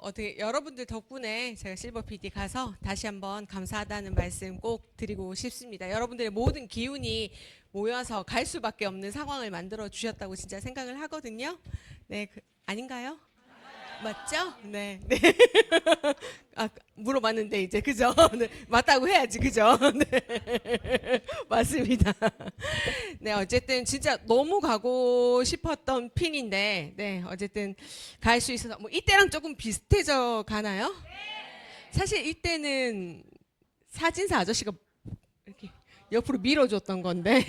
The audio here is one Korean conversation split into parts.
어떻게 여러분들 덕분에 제가 실버 PD 가서 다시 한번 감사하다는 말씀 꼭 드리고 싶습니다. 여러분들의 모든 기운이 모여서 갈 수밖에 없는 상황을 만들어 주셨다고 진짜 생각을 하거든요. 네, 아닌가요? 맞죠? 네, 네. 아, 물어봤는데 이제 그죠? 네, 맞다고 해야지 그죠? 네, 맞습니다. 네, 어쨌든 진짜 너무 가고 싶었던 핀인데, 네, 어쨌든 갈 수 있어서 뭐 이때랑 조금 비슷해져 가나요? 사실 이때는 사진사 아저씨가 이렇게 옆으로 밀어줬던 건데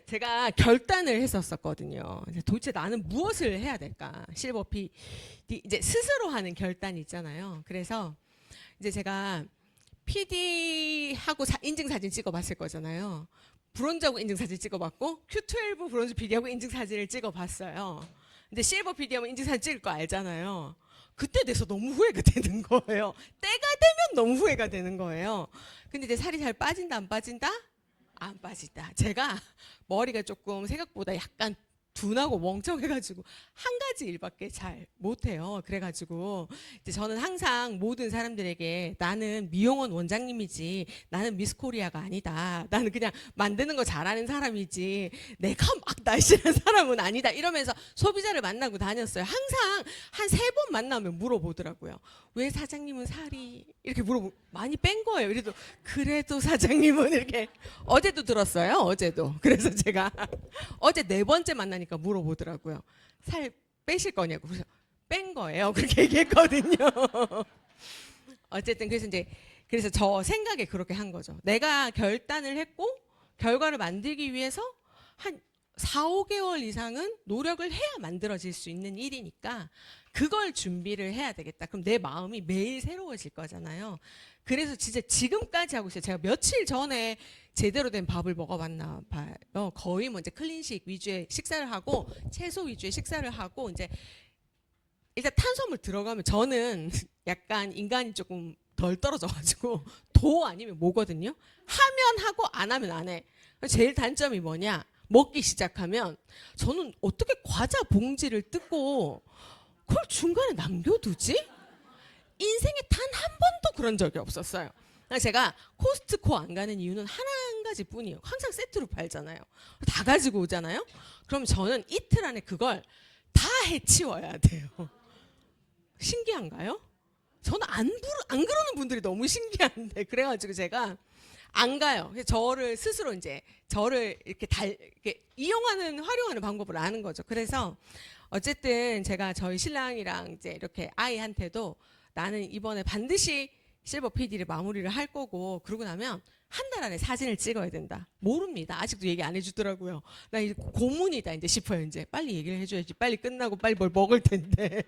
제가 결단을 했었거든요. 도대체 나는 무엇을 해야 될까? 실버 PD 이제 스스로 하는 결단이 있잖아요. 그래서 이제 제가 PD하고 인증사진 찍어봤을 거잖아요. 브론즈하고 인증사진 찍어봤고 Q12 브론즈 PD하고 인증사진을 찍어봤어요. 근데 실버 PD하면 인증사진 찍을 거 알잖아요. 그때 돼서 너무 후회가 되는 거예요. 때가 되면 너무 후회가 되는 거예요. 근데 이제 살이 잘 빠진다 안 빠진다? 안 빠진다. 제가 머리가 조금 생각보다 약간 둔하고 멍청해가지고 한 가지 일밖에 잘 못해요. 그래가지고 이제 저는 항상 모든 사람들에게 나는 미용원 원장님이지 나는 미스코리아가 아니다. 나는 그냥 만드는 거 잘하는 사람이지 내가 막 날씬한 사람은 아니다. 이러면서 소비자를 만나고 다녔어요. 항상 한 3번 만나면 물어보더라고요. 왜 사장님은 살이 이렇게 많이 뺀 거예요. 그래도 사장님은 이렇게 어제도 들었어요. 어제도. 그래서 제가 어제 4번째 만나니까 물어보더라고요. 살 빼실 거냐고. 그래서 뺀 거예요. 그렇게 얘기했거든요. 어쨌든 그래서 저 생각에 그렇게 한 거죠. 내가 결단을 했고 결과를 만들기 위해서 한 4, 5개월 이상은 노력을 해야 만들어질 수 있는 일이니까 그걸 준비를 해야 되겠다. 그럼 내 마음이 매일 새로워질 거잖아요. 그래서 진짜 지금까지 하고 있어요. 제가 며칠 전에 제대로 된 밥을 먹어봤나 봐요. 거의 뭐 이제 클린식 위주의 식사를 하고 채소 위주의 식사를 하고 이제 일단 탄수화물 들어가면 저는 약간 인간이 조금 덜 떨어져가지고 도 아니면 뭐거든요. 하면 하고 안 하면 안 해. 제일 단점이 뭐냐? 먹기 시작하면 저는 어떻게 과자 봉지를 뜯고 그걸 중간에 남겨두지? 인생에 단 한 번도 그런 적이 없었어요. 제가 코스트코 안 가는 이유는 한 가지 뿐이에요. 항상 세트로 팔잖아요. 다 가지고 오잖아요. 그럼 저는 이틀 안에 그걸 다 해치워야 돼요. 신기한가요? 저는 안 그러는 분들이 너무 신기한데 그래가지고 제가 안 가요. 그래서 저를 스스로 이제 저를 이렇게 이용하는 활용하는 방법을 아는 거죠. 그래서 어쨌든 제가 저희 신랑이랑 이제 이렇게 아이한테도 나는 이번에 반드시 실버 PD를 마무리를 할 거고 그러고 나면 한 달 안에 사진을 찍어야 된다. 모릅니다. 아직도 얘기 안 해주더라고요. 나 이제 고문이다 이제 싶어요. 이제 빨리 얘기를 해줘야지. 빨리 끝나고 빨리 뭘 먹을 텐데.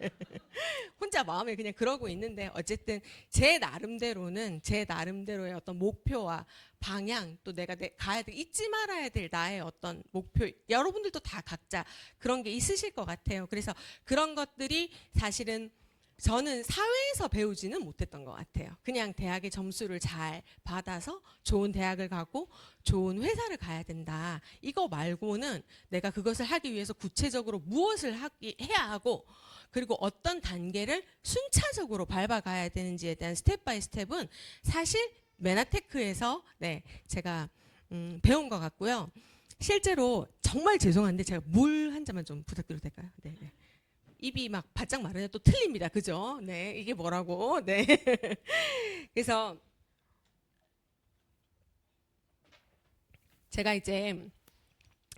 혼자 마음에 그냥 그러고 있는데 어쨌든 제 나름대로의 어떤 목표와 방향 또 내가 가야 돼 잊지 말아야 될 나의 어떤 목표 여러분들도 다 각자 그런 게 있으실 것 같아요. 그래서 그런 것들이 사실은 저는 사회에서 배우지는 못했던 것 같아요. 그냥 대학의 점수를 잘 받아서 좋은 대학을 가고 좋은 회사를 가야 된다. 이거 말고는 내가 그것을 하기 위해서 구체적으로 무엇을 해야 하고 그리고 어떤 단계를 순차적으로 밟아가야 되는지에 대한 스텝 바이 스텝은 사실 메나테크에서 네, 제가 배운 것 같고요. 실제로 정말 죄송한데 제가 물 한 잔만 좀 부탁드려도 될까요? 네, 네. 입이 막 바짝 마르냐 또 틀립니다. 그죠? 네, 이게 뭐라고? 네. 그래서 제가 이제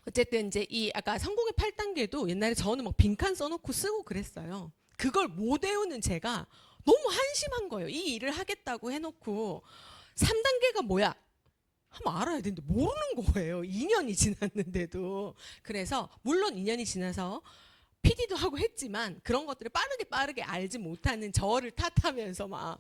어쨌든 이제 이 아까 성공의 8단계도 옛날에 저는 막 빈칸 써놓고 쓰고 그랬어요. 그걸 못 외우는 제가 너무 한심한 거예요. 이 일을 하겠다고 해놓고 3단계가 뭐야? 한번 알아야 되는데 모르는 거예요. 2년이 지났는데도. 그래서 물론 2년이 지나서 PD도 하고 했지만 그런 것들을 빠르게 알지 못하는 저를 탓하면서 막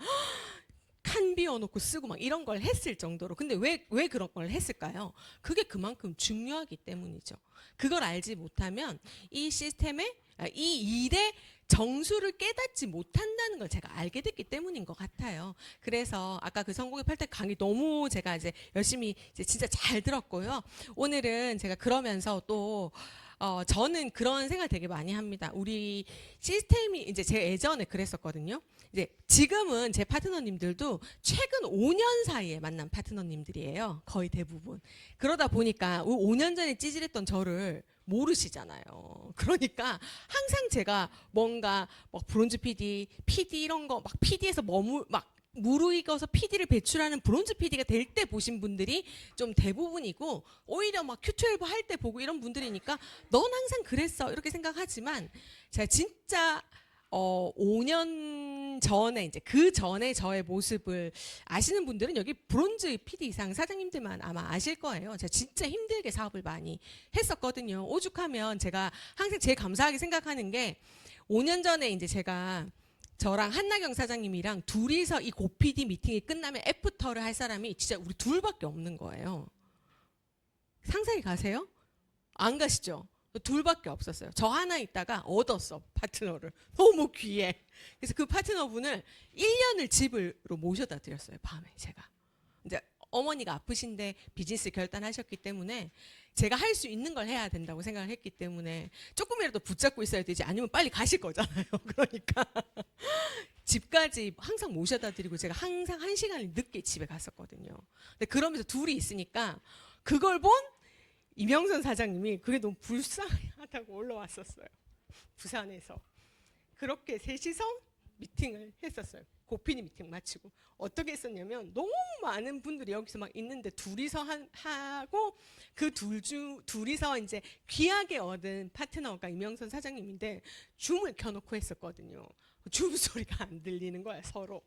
칸 비워놓고 쓰고 막 이런 걸 했을 정도로. 근데 왜 그런 걸 했을까요? 그게 그만큼 중요하기 때문이죠. 그걸 알지 못하면 이 시스템에 이 일의 정수를 깨닫지 못한다는 걸 제가 알게 됐기 때문인 것 같아요. 그래서 아까 그 성공의 8단 강의 너무 제가 이제 열심히 이제 진짜 잘 들었고요. 오늘은 제가 그러면서 또 저는 그런 생각 되게 많이 합니다. 우리 시스템이 이제 제가 예전에 그랬었거든요. 이제 지금은 제 파트너님들도 최근 5년 사이에 만난 파트너님들이에요. 거의 대부분. 그러다 보니까 5년 전에 찌질했던 저를 모르시잖아요. 그러니까 항상 제가 뭔가 막 브론즈 PD, PD 이런 거 막 PD에서 막 무르익어서 PD를 배출하는 브론즈 PD가 될 때 보신 분들이 좀 대부분이고, 오히려 막 Q12 할 때 보고 이런 분들이니까 넌 항상 그랬어 이렇게 생각하지만, 제가 진짜 5년 전에 이제 그 전에 저의 모습을 아시는 분들은 여기 브론즈 PD 이상 사장님들만 아마 아실 거예요. 제가 진짜 힘들게 사업을 많이 했었거든요. 오죽하면 제가 항상 제일 감사하게 생각하는 게, 5년 전에 이제 제가 저랑 한나경 사장님이랑 둘이서 이 고 PD 미팅이 끝나면 애프터를 할 사람이 진짜 우리 둘밖에 없는 거예요. 상상이 가세요? 안 가시죠? 둘밖에 없었어요. 저 하나 있다가 얻었어, 파트너를. 너무 귀해. 그래서 그 파트너분을 1년을 집으로 모셔다 드렸어요, 밤에 제가. 이제 어머니가 아프신데 비즈니스 결단하셨기 때문에 제가 할 수 있는 걸 해야 된다고 생각을 했기 때문에 조금이라도 붙잡고 있어야 되지, 아니면 빨리 가실 거잖아요. 그러니까 집까지 항상 모셔다 드리고 제가 항상 1시간을 늦게 집에 갔었거든요. 근데 그러면서 둘이 있으니까 그걸 본 이명선 사장님이 그게 너무 불쌍하다고 올라왔었어요. 부산에서. 그렇게 셋이서 미팅을 했었어요. 고피디 미팅 마치고. 어떻게 했었냐면, 너무 많은 분들이 여기서 막 있는데 둘이서 하고, 그 둘이서 이제 귀하게 얻은 파트너가 이명선 사장님인데 줌을 켜놓고 했었거든요. 줌 소리가 안 들리는 거야, 서로.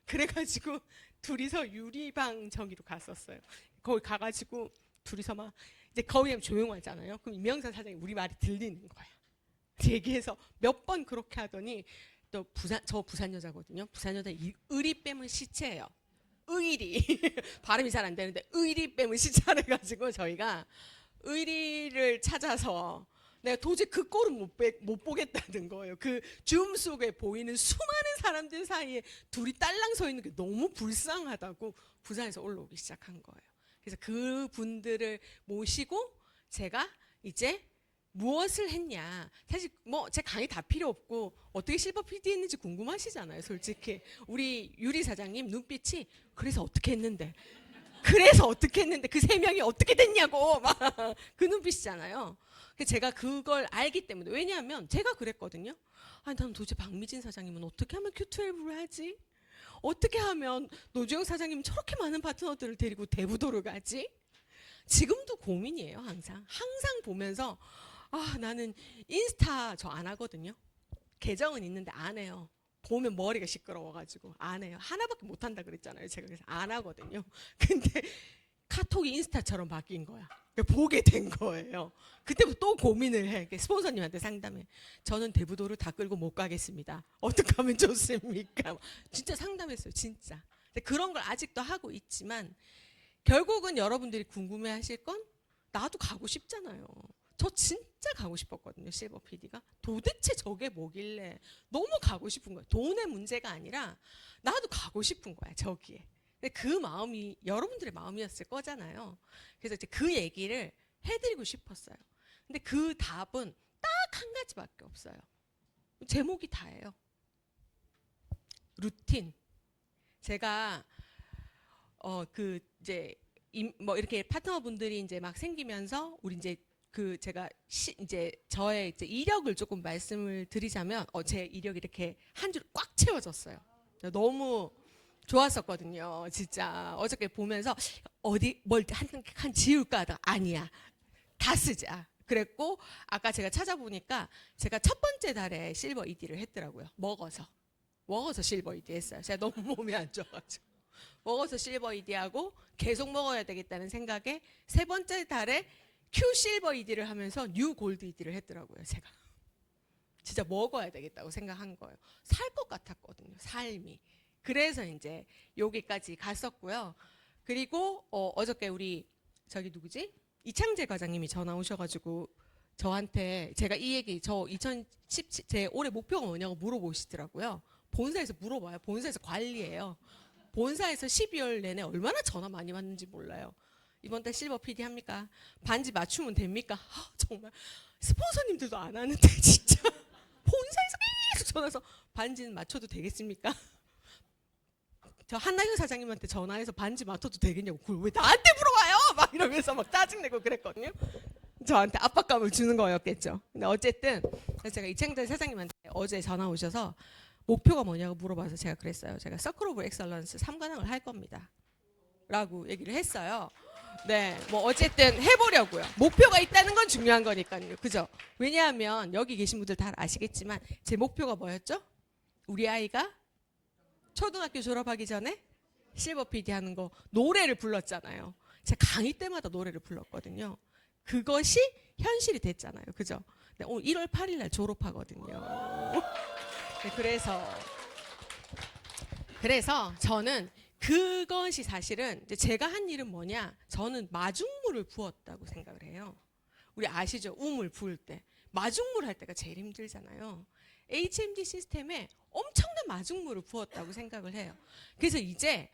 그래가지고 둘이서 유리방 저기로 갔었어요. 거기 가가지고 둘이서 막 이제 거기 조용하잖아요. 그럼 이명선 사장님 우리 말이 들리는 거야. 얘기해서 몇 번 그렇게 하더니, 또 저 부산 여자거든요. 부산 여자 의리 빼면 시체예요. 의리 발음이 잘 안 되는데 의리 빼면 시체를 가지고 저희가 의리를 찾아서, 내가 도저히 그 꼴은 못 보겠다는 거예요. 그 줌 속에 보이는 수많은 사람들 사이에 둘이 딸랑 서 있는 게 너무 불쌍하다고 부산에서 올라오기 시작한 거예요. 그래서 그 분들을 모시고 제가 이제 무엇을 했냐. 사실 뭐 제 강의 다 필요 없고 어떻게 실버 PD 했는지 궁금하시잖아요. 솔직히 우리 유리 사장님 눈빛이 그래서 어떻게 했는데, 그래서 어떻게 했는데 그 3명이 어떻게 됐냐고 막 그 눈빛이잖아요. 그래서 제가 그걸 알기 때문에, 왜냐하면 제가 그랬거든요. 아니 난 도대체 박미진 사장님은 어떻게 하면 Q12를 하지? 어떻게 하면 노주영 사장님 저렇게 많은 파트너들을 데리고 대부도를 가지? 지금도 고민이에요. 항상 보면서 나는 인스타 저 안 하거든요. 계정은 있는데 안 해요. 보면 머리가 시끄러워가지고 안 해요. 하나밖에 못 한다 그랬잖아요. 제가 그래서 안 하거든요. 근데 카톡이 인스타처럼 바뀐 거야. 보게 된 거예요. 그때부터 또 고민을 해. 스폰서님한테 상담해. 저는 대부도를 다 끌고 못 가겠습니다. 어떻게 하면 좋습니까? 진짜 상담했어요. 진짜. 그런 걸 아직도 하고 있지만, 결국은 여러분들이 궁금해하실 건, 나도 가고 싶잖아요. 저 진짜 가고 싶었거든요. 실버 PD가. 도대체 저게 뭐길래 너무 가고 싶은 거예요. 돈의 문제가 아니라 나도 가고 싶은 거야, 저기에. 근데 그 마음이 여러분들의 마음이었을 거잖아요. 그래서 이제 그 얘기를 해드리고 싶었어요. 근데 그 답은 딱 한 가지밖에 없어요. 제목이 다예요. 루틴. 제가 그 이제 뭐 이렇게 파트너분들이 이제 막 생기면서 우리 이제 제가 이제 저의 이제 이력을 조금 말씀을 드리자면, 제 이력이 이렇게 한 줄 꽉 채워졌어요. 너무 좋았었거든요. 진짜 어저께 보면서 어디 뭘 한 지울까 하다가 아니야, 다 쓰자 그랬고, 아까 제가 찾아보니까 제가 첫 번째 달에 실버 ED를 했더라고요. 먹어서 실버 ED 했어요. 제가 너무 몸이 안 좋아가지고 먹어서 실버 ED하고 계속 먹어야 되겠다는 생각에 세 번째 달에 Q 실버 ED를 하면서 뉴 골드 ED를 했더라고요. 제가 진짜 먹어야 되겠다고 생각한 거예요. 살 것 같았거든요, 삶이. 그래서 이제 여기까지 갔었고요. 그리고 어저께 우리 저기 누구지? 이창재 과장님이 전화 오셔가지고 저한테, 제가 이 얘기 저 2017 제 올해 목표가 뭐냐고 물어보시더라고요. 본사에서 물어봐요. 본사에서 관리해요. 본사에서 12월 내내 얼마나 전화 많이 왔는지 몰라요. 이번 달 실버 PD 합니까? 반지 맞추면 됩니까? 정말 스폰서님들도 안 하는데 진짜 본사에서 계속 전화해서 반지는 맞춰도 되겠습니까? 저 한나경 사장님한테 전화해서 반지 맞춰도 되겠냐고. 그걸 왜 나한테 물어봐요? 막 이러면서 막 짜증내고 그랬거든요. 저한테 압박감을 주는 거였겠죠. 근데 어쨌든 제가 이창달 사장님한테 어제 전화 오셔서 목표가 뭐냐고 물어봐서 제가 그랬어요. 제가 서클 오브 엑설런스 3관왕을 할 겁니다. 라고 얘기를 했어요. 네, 뭐 어쨌든 해보려고요. 목표가 있다는 건 중요한 거니까요. 그죠? 왜냐하면 여기 계신 분들 다 아시겠지만 제 목표가 뭐였죠? 우리 아이가 초등학교 졸업하기 전에 실버 PD 하는 거 노래를 불렀잖아요. 제가 강의 때마다 노래를 불렀거든요. 그것이 현실이 됐잖아요. 그죠? 네, 오늘 1월 8일 날 졸업하거든요. 네, 그래서 저는 그것이 사실은 이제 제가 한 일은 뭐냐? 저는 마중물을 부었다고 생각을 해요. 우리 아시죠? 우물 부을 때. 마중물 할 때가 제일 힘들잖아요. HMD 시스템에 엄청난 마중물을 부었다고 생각을 해요. 그래서 이제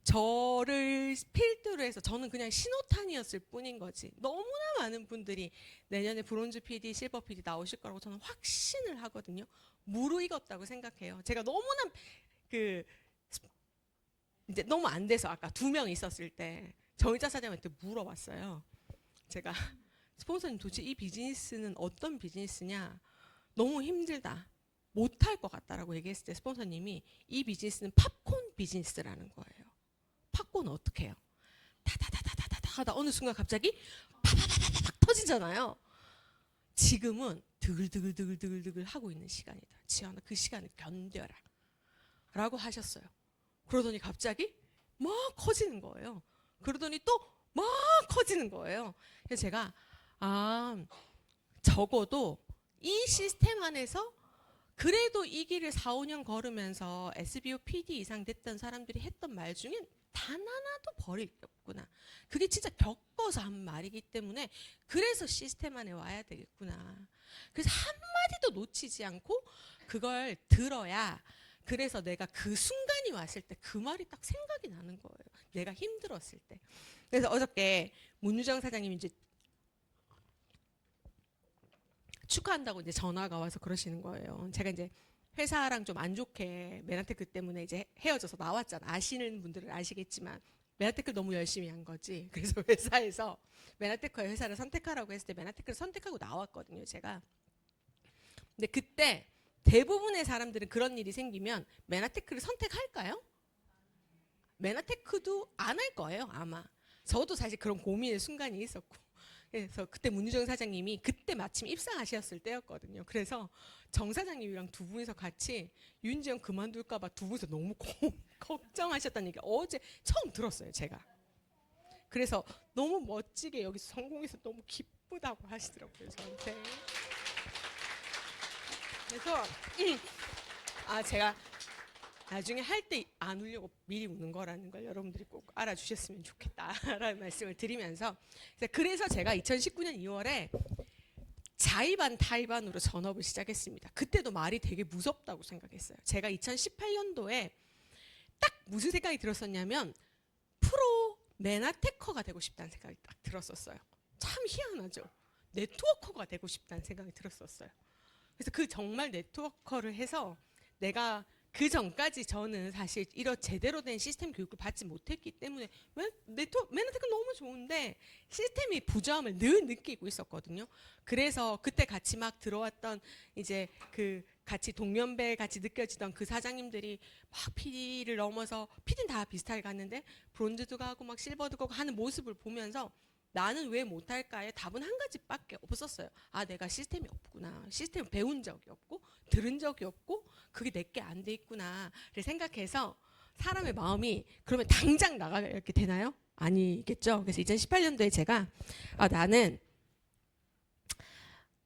저를 필두로 해서 저는 그냥 신호탄이었을 뿐인 거지. 너무나 많은 분들이 내년에 브론즈 PD, 실버 PD 나오실 거라고 저는 확신을 하거든요. 무르익었다고 생각해요. 제가 너무나 이제 너무 안 돼서 아까 2명 있었을 때 정의자 사장한테 물어봤어요. 제가 스폰서님 도대체 이 비즈니스는 어떤 비즈니스냐? 너무 힘들다. 못할 것 같다라고 얘기했을 때 스폰서님이 이 비즈니스는 팝콘 비즈니스라는 거예요. 팝콘은 어떻게 해요? 다다다다다다 하다 어느 순간 갑자기 파파파파팍 터지잖아요. 지금은 드글드글드글드글 하고 있는 시간이다. 지연아 그 시간을 견뎌라. 라고 하셨어요. 그러더니 갑자기 막 커지는 거예요. 그러더니 또 막 커지는 거예요. 그래서 제가 적어도 이 시스템 안에서 그래도 이 길을 4, 5년 걸으면서 SBO PD 이상 됐던 사람들이 했던 말 중에 단 하나도 버릴 게 없구나. 그게 진짜 겪어서 한 말이기 때문에 그래서 시스템 안에 와야 되겠구나. 그래서 한마디도 놓치지 않고 그걸 들어야 그래서 내가 그 순간이 왔을 때 그 말이 딱 생각이 나는 거예요. 내가 힘들었을 때. 그래서 어저께 문유정 사장님이 이제 축하한다고 이제 전화가 와서 그러시는 거예요. 제가 이제 회사랑 좀 안 좋게 메나테크 때문에 이제 헤어져서 나왔잖아. 아시는 분들은 아시겠지만 메나테크를 너무 열심히 한 거지. 그래서 회사에서 메나테크의 회사를 선택하라고 했을 때 메나테크를 선택하고 나왔거든요. 제가. 근데 그때 대부분의 사람들은 그런 일이 생기면 메나테크를 선택할까요? 메나테크도 안 할 거예요, 아마. 저도 사실 그런 고민의 순간이 있었고. 그래서 그때 문유정 사장님이 그때 마침 입사하셨을 때였거든요. 그래서 정 사장님이랑 두 분이서 같이 윤지영 그만둘까 봐 두 분이서 너무 걱정하셨다는 얘기 어제 처음 들었어요, 제가. 그래서 너무 멋지게 여기서 성공해서 너무 기쁘다고 하시더라고요, 저한테. 그래서 제가 나중에 할 때 안 울려고 미리 우는 거라는 걸 여러분들이 꼭 알아주셨으면 좋겠다라는 말씀을 드리면서 그래서 제가 2019년 2월에 자의반 타의반으로 전업을 시작했습니다. 그때도 말이 되게 무섭다고 생각했어요. 제가 2018년도에 딱 무슨 생각이 들었었냐면 프로 메나테커가 되고 싶다는 생각이 딱 들었었어요. 참 희한하죠. 네트워커가 되고 싶다는 생각이 들었었어요. 그래서 그 정말 네트워커를 해서 내가 그 전까지 저는 사실 이런 제대로 된 시스템 교육을 받지 못했기 때문에 메나테크 너무 좋은데 시스템이 부족함을 늘 느끼고 있었거든요. 그래서 그때 같이 막 들어왔던 이제 그 같이 동년배 같이 느껴지던 그 사장님들이 막 PD를 넘어서 PD는 다 비슷하게 갔는데 브론즈도 가고 막 실버도 가고 하는 모습을 보면서 나는 왜 못할까의 답은 한 가지밖에 없었어요. 내가 시스템이 없구나. 시스템을 배운 적이 없고 들은 적이 없고 그게 내게 안 돼 있구나를 생각해서 사람의 마음이 그러면 당장 나가게 되나요? 아니겠죠. 그래서 2018년도에 제가 나는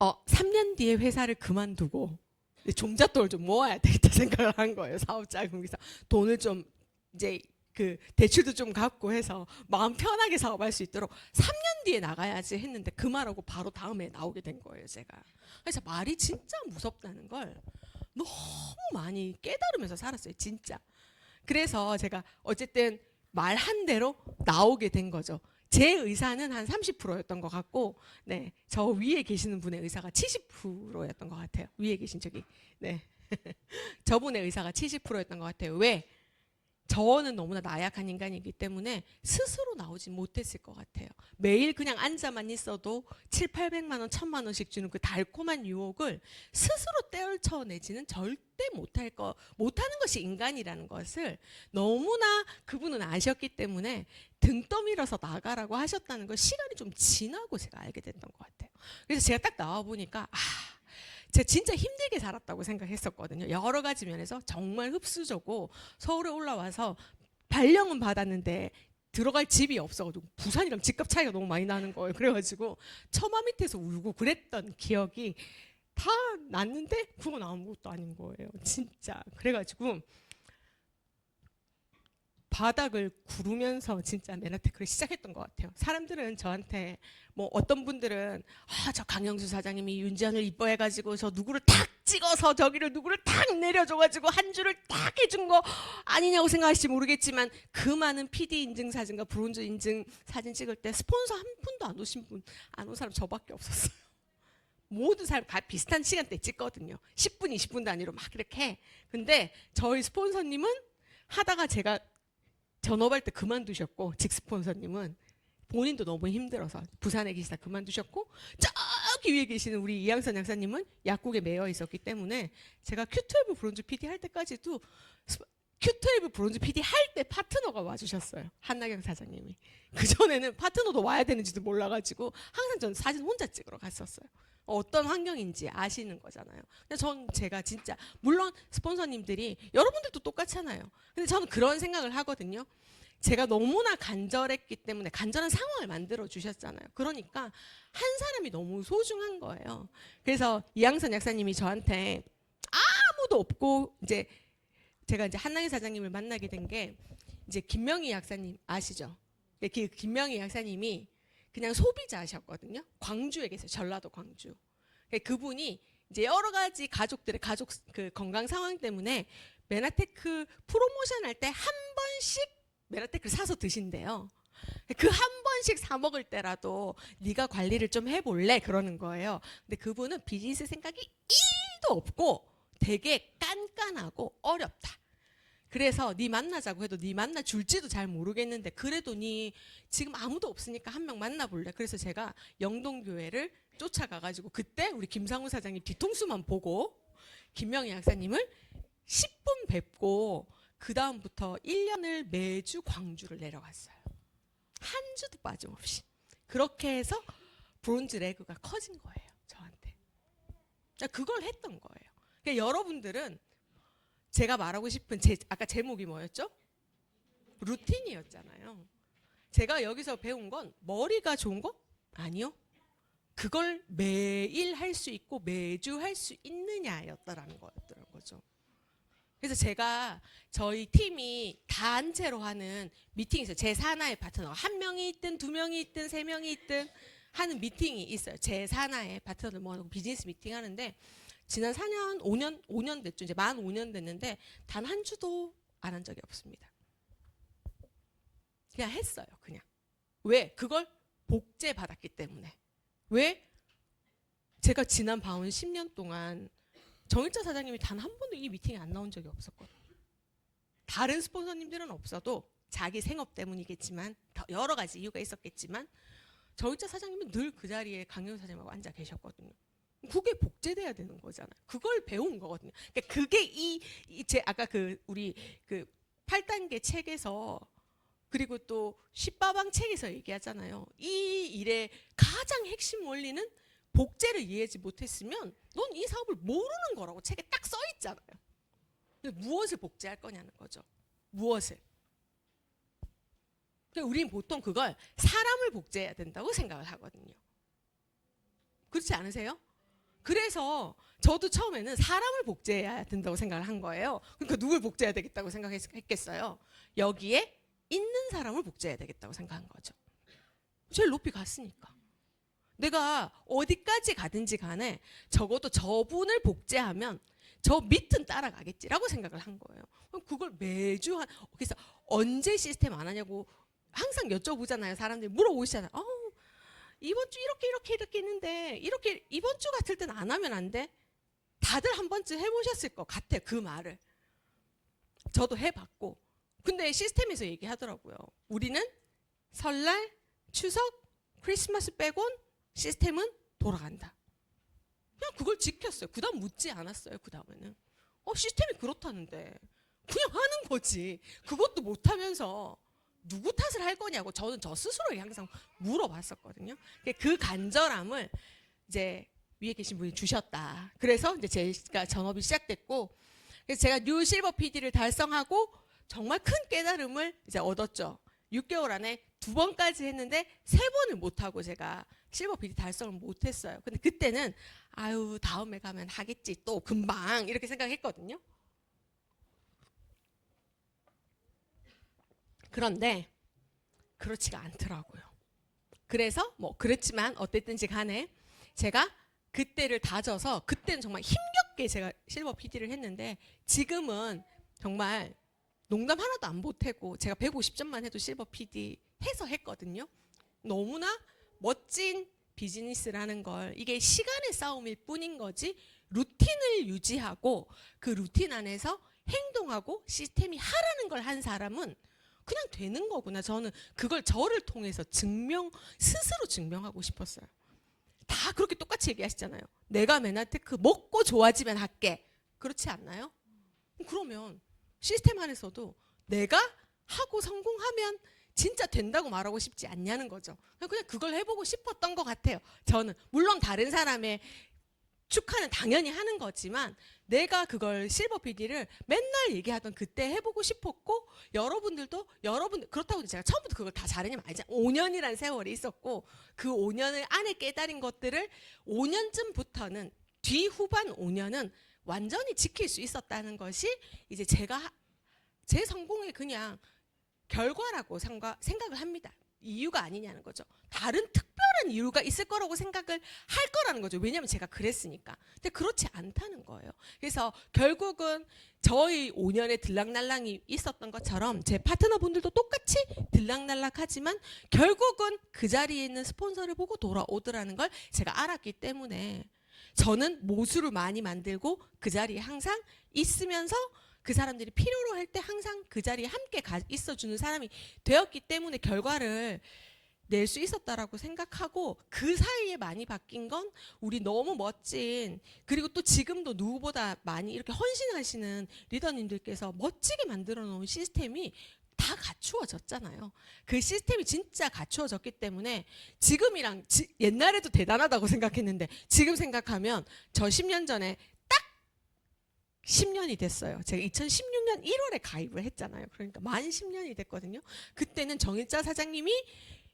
3년 뒤에 회사를 그만두고 종잣돈을 좀 모아야 되겠다 생각을 한 거예요. 사업 자금에서 돈을 좀 이제 그 대출도 좀 갚고 해서 마음 편하게 사업할 수 있도록 3년 뒤에 나가야지 했는데 그 말하고 바로 다음에 나오게 된 거예요, 제가. 그래서 말이 진짜 무섭다는 걸 너무 많이 깨달으면서 살았어요, 진짜. 그래서 제가 어쨌든 말한 대로 나오게 된 거죠. 제 의사는 한 30%였던 것 같고, 네, 저 위에 계시는 분의 의사가 70%였던 것 같아요. 위에 계신 저기, 네, 저분의 의사가 70%였던 것 같아요. 왜? 저는 너무나 나약한 인간이기 때문에 스스로 나오지 못했을 것 같아요. 매일 그냥 앉아만 있어도 7, 800만 원, 1000만 원씩 주는 그 달콤한 유혹을 스스로 떼어쳐내지는 절대 못하는 것이 인간이라는 것을 너무나 그분은 아셨기 때문에 등 떠밀어서 나가라고 하셨다는 걸 시간이 좀 지나고 제가 알게 됐던 것 같아요. 그래서 제가 딱 나와 보니까 제가 진짜 힘들게 살았다고 생각했었거든요. 여러 가지 면에서 정말 흡수적고 서울에 올라와서 발령은 받았는데 들어갈 집이 없어가지고 부산이랑 집값 차이가 너무 많이 나는 거예요. 그래가지고 처마 밑에서 울고 그랬던 기억이 다 났는데 그건 아무것도 아닌 거예요. 진짜. 그래가지고 바닥을 구르면서 진짜 메나테크를 시작했던 것 같아요. 사람들은 저한테 뭐 어떤 분들은 저 강영수 사장님이 윤지연을 이뻐해가지고 저 누구를 탁 찍어서 저기를 누구를 탁 내려줘가지고 한 줄을 딱 해준 거 아니냐고 생각하실지 모르겠지만 그 많은 PD 인증 사진과 브론즈 인증 사진 찍을 때 스폰서 한 분도 안 오신 분, 안 온 사람 저밖에 없었어요. 모든 사람 다 비슷한 시간대에 찍거든요. 10분, 20분 단위로 막 이렇게. 근데 저희 스폰서님은 하다가 제가 전업할 때 그만두셨고, 직스폰서님은 본인도 너무 힘들어서 부산에 계시다 그만두셨고, 저기 위에 계시는 우리 이양선 약사님은 약국에 매여 있었기 때문에 제가 Q12 브론즈 PD 할 때까지도 Q12 브론즈 PD 할 때 파트너가 와주셨어요. 한나경 사장님이. 그전에는 파트너도 와야 되는지도 몰라가지고 항상 전 사진 혼자 찍으러 갔었어요. 어떤 환경인지 아시는 거잖아요. 근데 전 제가 진짜 물론 스폰서님들이 여러분들도 똑같잖아요. 근데 저는 그런 생각을 하거든요. 제가 너무나 간절했기 때문에 간절한 상황을 만들어 주셨잖아요. 그러니까 한 사람이 너무 소중한 거예요. 그래서 이양선 약사님이 저한테 아무도 없고 이제 제가 이제 한나경 사장님을 만나게 된 게 이제 김명희 약사님 아시죠? 그 김명희 약사님이 그냥 소비자셨거든요. 광주에 계세요. 전라도 광주. 그분이 이제 여러 가지 가족들의 그 건강 상황 때문에 메나테크 프로모션 할 때 한 번씩 메나테크를 사서 드신대요. 그 한 번씩 사 먹을 때라도 네가 관리를 좀 해볼래? 그러는 거예요. 근데 그분은 비즈니스 생각이 1도 없고 되게 깐깐하고 어렵다. 그래서 네 만나자고 해도 네 만나 줄지도 잘 모르겠는데 그래도 네 지금 아무도 없으니까 한 명 만나볼래. 그래서 제가 영동교회를 쫓아가가지고 그때 우리 김상우 사장님 뒤통수만 보고 김명희 약사님을 10분 뵙고 그 다음부터 1년을 매주 광주를 내려갔어요. 한 주도 빠짐없이. 그렇게 해서 브론즈 레그가 커진 거예요. 저한테. 그걸 했던 거예요. 그러니까 여러분들은 제가 말하고 싶은 아까 제목이 뭐였죠? 루틴이었잖아요. 제가 여기서 배운 건 머리가 좋은 거? 아니요. 그걸 매일 할 수 있고 매주 할 수 있느냐였다라는 거죠. 그래서 제가 저희 팀이 단체로 하는 미팅이 있어요. 제 산하의 파트너 한 명이 있든 두 명이 있든 세 명이 있든 하는 미팅이 있어요. 제 산하의 파트너들 모아놓고 비즈니스 미팅 하는데 지난 4년, 5년 됐죠. 이제 만 5년 됐는데 단 한 주도 안 한 적이 없습니다. 그냥 했어요. 그냥. 왜? 그걸 복제 받았기 때문에. 왜? 제가 지난 봐온 10년 동안 정일자 사장님이 단 한 번도 이 미팅에 안 나온 적이 없었거든요. 다른 스폰서님들은 없어도 자기 생업 때문이겠지만 여러 가지 이유가 있었겠지만 정일자 사장님은 늘 그 자리에 강영 사장님하고 앉아 계셨거든요. 그게 복제돼야 되는 거잖아요. 그걸 배운 거거든요. 그러니까 그게 제 아까 우리 8단계 책에서 그리고 또 10바방 책에서 얘기하잖아요. 이 일의 가장 핵심 원리는 복제를 이해하지 못했으면 넌 이 사업을 모르는 거라고 책에 딱 써 있잖아요. 근데 무엇을 복제할 거냐는 거죠. 무엇을. 그러니까 우리는 보통 그걸 사람을 복제해야 된다고 생각을 하거든요. 그렇지 않으세요? 그래서 저도 처음에는 사람을 복제해야 된다고 생각을 한 거예요. 그러니까 누굴 복제해야 되겠다고 생각했겠어요? 여기에 있는 사람을 복제해야 되겠다고 생각한 거죠. 제일 높이 갔으니까. 내가 어디까지 가든지 간에 적어도 저분을 복제하면 저 밑은 따라가겠지라고 생각을 한 거예요. 그럼 그걸 매주 그래서 언제 시스템 안 하냐고 항상 여쭤보잖아요. 사람들이 물어보시잖아요. 이번 주 이렇게 했는데 이렇게 이번 주 같을 땐 안 하면 안 돼? 다들 한 번쯤 해보셨을 것 같아요. 그 말을. 저도 해봤고. 근데 시스템에서 얘기하더라고요. 우리는 설날, 추석, 크리스마스 빼곤 시스템은 돌아간다. 그냥 그걸 지켰어요. 그 다음 묻지 않았어요. 그 다음에는. 시스템이 그렇다는데. 그냥 하는 거지. 그것도 못하면서 누구 탓을 할 거냐고 저는 저 스스로에게 항상 물어봤었거든요. 그 간절함을 이제 위에 계신 분이 주셨다. 그래서 이제 제가 전업이 시작됐고, 그래서 제가 뉴 실버 PD를 달성하고 정말 큰 깨달음을 이제 얻었죠. 6개월 안에 2번까지 했는데 3번을 못하고 제가 실버 PD 달성을 못했어요. 근데 그때는 아유 다음에 가면 하겠지 또 금방 이렇게 생각했거든요. 그런데 그렇지가 않더라고요. 그래서 뭐 그랬지만 어땠든지 간에 제가 그때를 다져서 그때는 정말 힘겹게 제가 실버 PD를 했는데 지금은 정말 농담 하나도 안 보태고 제가 150점만 해도 실버 PD 해서 했거든요. 너무나 멋진 비즈니스라는 걸 이게 시간의 싸움일 뿐인 거지 루틴을 유지하고 그 루틴 안에서 행동하고 시스템이 하라는 걸 한 사람은 그냥 되는 거구나. 저는 그걸 저를 통해서 스스로 증명하고 싶었어요. 다 그렇게 똑같이 얘기하시잖아요. 내가 메나테크 먹고 좋아지면 할게. 그렇지 않나요? 그러면 시스템 안에서도 내가 하고 성공하면 진짜 된다고 말하고 싶지 않냐는 거죠. 그냥 그걸 해보고 싶었던 것 같아요. 저는 물론 다른 사람의 축하는 당연히 하는 거지만 내가 그걸 실버 PD를 맨날 얘기하던 그때 해보고 싶었고 여러분들도 그렇다고 제가 처음부터 그걸 다 잘했냐면 아니죠. 5년이라는 세월이 있었고 그 5년을 안에 깨달은 것들을 5년쯤부터는 뒤 후반 5년은 완전히 지킬 수 있었다는 것이 이제 제가 제 성공의 그냥 결과라고 생각을 합니다. 이유가 아니냐는 거죠. 다른 특별한 이유가 있을 거라고 생각을 할 거라는 거죠. 왜냐하면 제가 그랬으니까. 근데 그렇지 않다는 거예요. 그래서 결국은 저희 5년의 들락날락이 있었던 것처럼 제 파트너분들도 똑같이 들락날락하지만 결국은 그 자리에 있는 스폰서를 보고 돌아오더라는 걸 제가 알았기 때문에 저는 모수를 많이 만들고 그 자리에 항상 있으면서 그 사람들이 필요로 할 때 항상 그 자리에 함께 있어주는 사람이 되었기 때문에 결과를 낼 수 있었다라고 생각하고 그 사이에 많이 바뀐 건 우리 너무 멋진 그리고 또 지금도 누구보다 많이 이렇게 헌신하시는 리더님들께서 멋지게 만들어 놓은 시스템이 다 갖추어졌잖아요. 그 시스템이 진짜 갖추어졌기 때문에 지금이랑 옛날에도 대단하다고 생각했는데 지금 생각하면 저 10년 전에 10년이 됐어요. 제가 2016년 1월에 가입을 했잖아요. 그러니까 만 10년이 됐거든요. 그때는 정일자 사장님이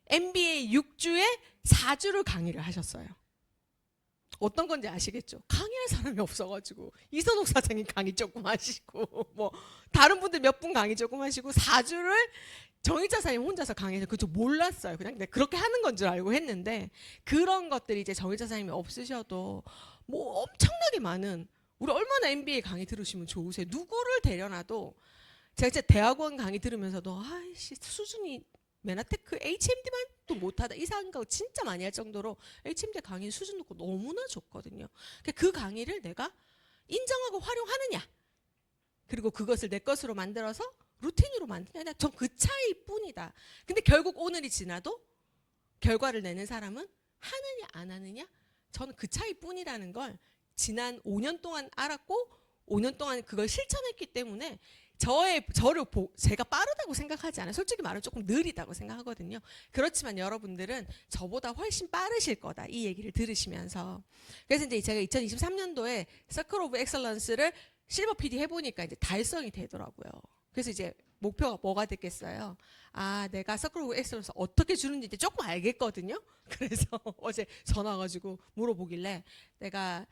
MBA 6주에 4주를 강의를 하셨어요. 어떤 건지 아시겠죠? 강의할 사람이 없어가지고 이선옥 사장님 강의 조금 하시고 뭐 다른 분들 몇 분 강의 조금 하시고 4주를 정일자 사장님 혼자서 강의해서 그저 몰랐어요. 그냥 그렇게 하는 건 줄 알고 했는데 그런 것들이 이제 정일자 사장님이 없으셔도 뭐 엄청나게 많은 우리 얼마나 MBA 강의 들으시면 좋으세요. 누구를 데려놔도 제가 진짜 대학원 강의 들으면서도 아이씨 수준이 메나테크 HMD만 또 못하다 이 생각 진짜 많이 할 정도로 HMD 강의 수준 높고 너무나 좋거든요. 그 강의를 내가 인정하고 활용하느냐 그리고 그것을 내 것으로 만들어서 루틴으로 만드냐 전 그 차이뿐이다. 근데 결국 오늘이 지나도 결과를 내는 사람은 하느냐 안 하느냐 저는 그 차이뿐이라는 걸 지난 5년 동안 알았고 5년 동안 그걸 실천했기 때문에 제가 빠르다고 생각하지 않아요. 솔직히 말하면 조금 느리다고 생각하거든요. 그렇지만 여러분들은 저보다 훨씬 빠르실 거다. 이 얘기를 들으시면서. 그래서 이제 제가 2023년도에 서클 오브 엑셀런스를 실버 PD 해보니까 이제 달성이 되더라고요. 그래서 이제 목표가 뭐가 됐겠어요? 아, 내가 서클 오브 엑셀런스 어떻게 주는지 이제 조금 알겠거든요. 그래서 어제 전화 와가지고 물어보길래 내가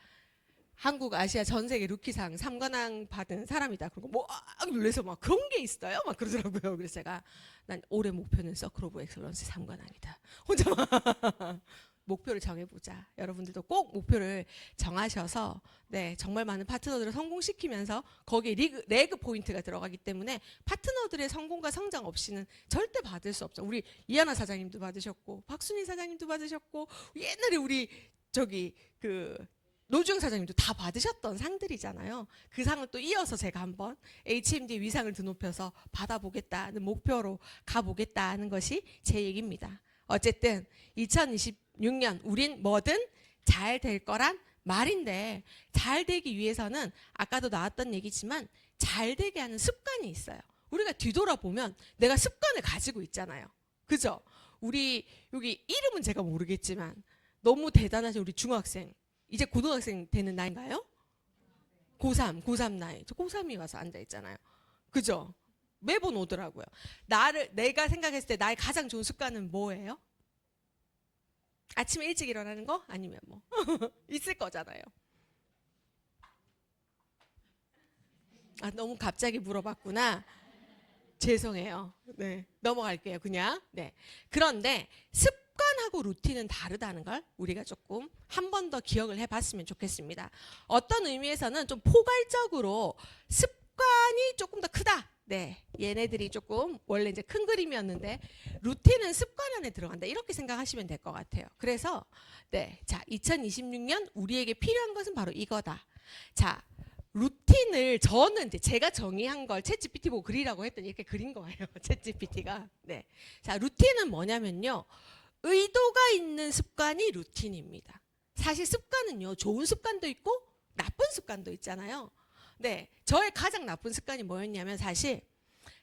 한국 아시아 전 세계 루키상 3관왕 받은 사람이다. 그리고 뭐 놀래서 막 그런 게 있어요? 막 그러더라고요. 그래서 제가 난 올해 목표는 서클 오브 엑셀런스 3관왕이다. 혼자 막 목표를 정해보자. 여러분들도 꼭 목표를 정하셔서 네, 정말 많은 파트너들을 성공시키면서 거기에 레그 포인트가 들어가기 때문에 파트너들의 성공과 성장 없이는 절대 받을 수 없죠. 우리 이하나 사장님도 받으셨고 박순희 사장님도 받으셨고 옛날에 우리 저기 그 노주영 사장님도 다 받으셨던 상들이잖아요. 그 상을 또 이어서 제가 한번 HMD 위상을 드높여서 받아보겠다는 목표로 가보겠다는 것이 제 얘기입니다. 어쨌든 2026년 우린 뭐든 잘 될 거란 말인데 잘 되기 위해서는 아까도 나왔던 얘기지만 잘 되게 하는 습관이 있어요. 우리가 뒤돌아보면 내가 습관을 가지고 있잖아요. 그죠? 우리 여기 이름은 제가 모르겠지만 너무 대단하신 우리 중학생 이제 고등학생 되는 나이인가요? 고3 나이. 저 고3이 와서 앉아있잖아요. 그죠? 매번 오더라고요. 내가 생각했을 때 나의 가장 좋은 습관은 뭐예요? 아침에 일찍 일어나는 거? 아니면 뭐 있을 거잖아요. 아, 너무 갑자기 물어봤구나. 죄송해요. 네, 넘어갈게요. 그냥. 네. 그런데 습관하고 루틴은 다르다는 걸 우리가 조금 한 번 더 기억을 해봤으면 좋겠습니다. 어떤 의미에서는 좀 포괄적으로 습관이 조금 더 크다. 네, 얘네들이 조금 원래 이제 큰 그림이었는데 루틴은 습관 안에 들어간다. 이렇게 생각하시면 될 것 같아요. 그래서 네, 자, 2026년 우리에게 필요한 것은 바로 이거다. 자, 루틴을 저는 이제 제가 정의한 걸 챗GPT 보고 그리라고 했더니 이렇게 그린 거예요. 챗GPT가. 네, 자, 루틴은 뭐냐면요, 의도가 있는 습관이 루틴입니다. 사실 습관은요, 좋은 습관도 있고 나쁜 습관도 있잖아요. 네, 저의 가장 나쁜 습관이 뭐였냐면 사실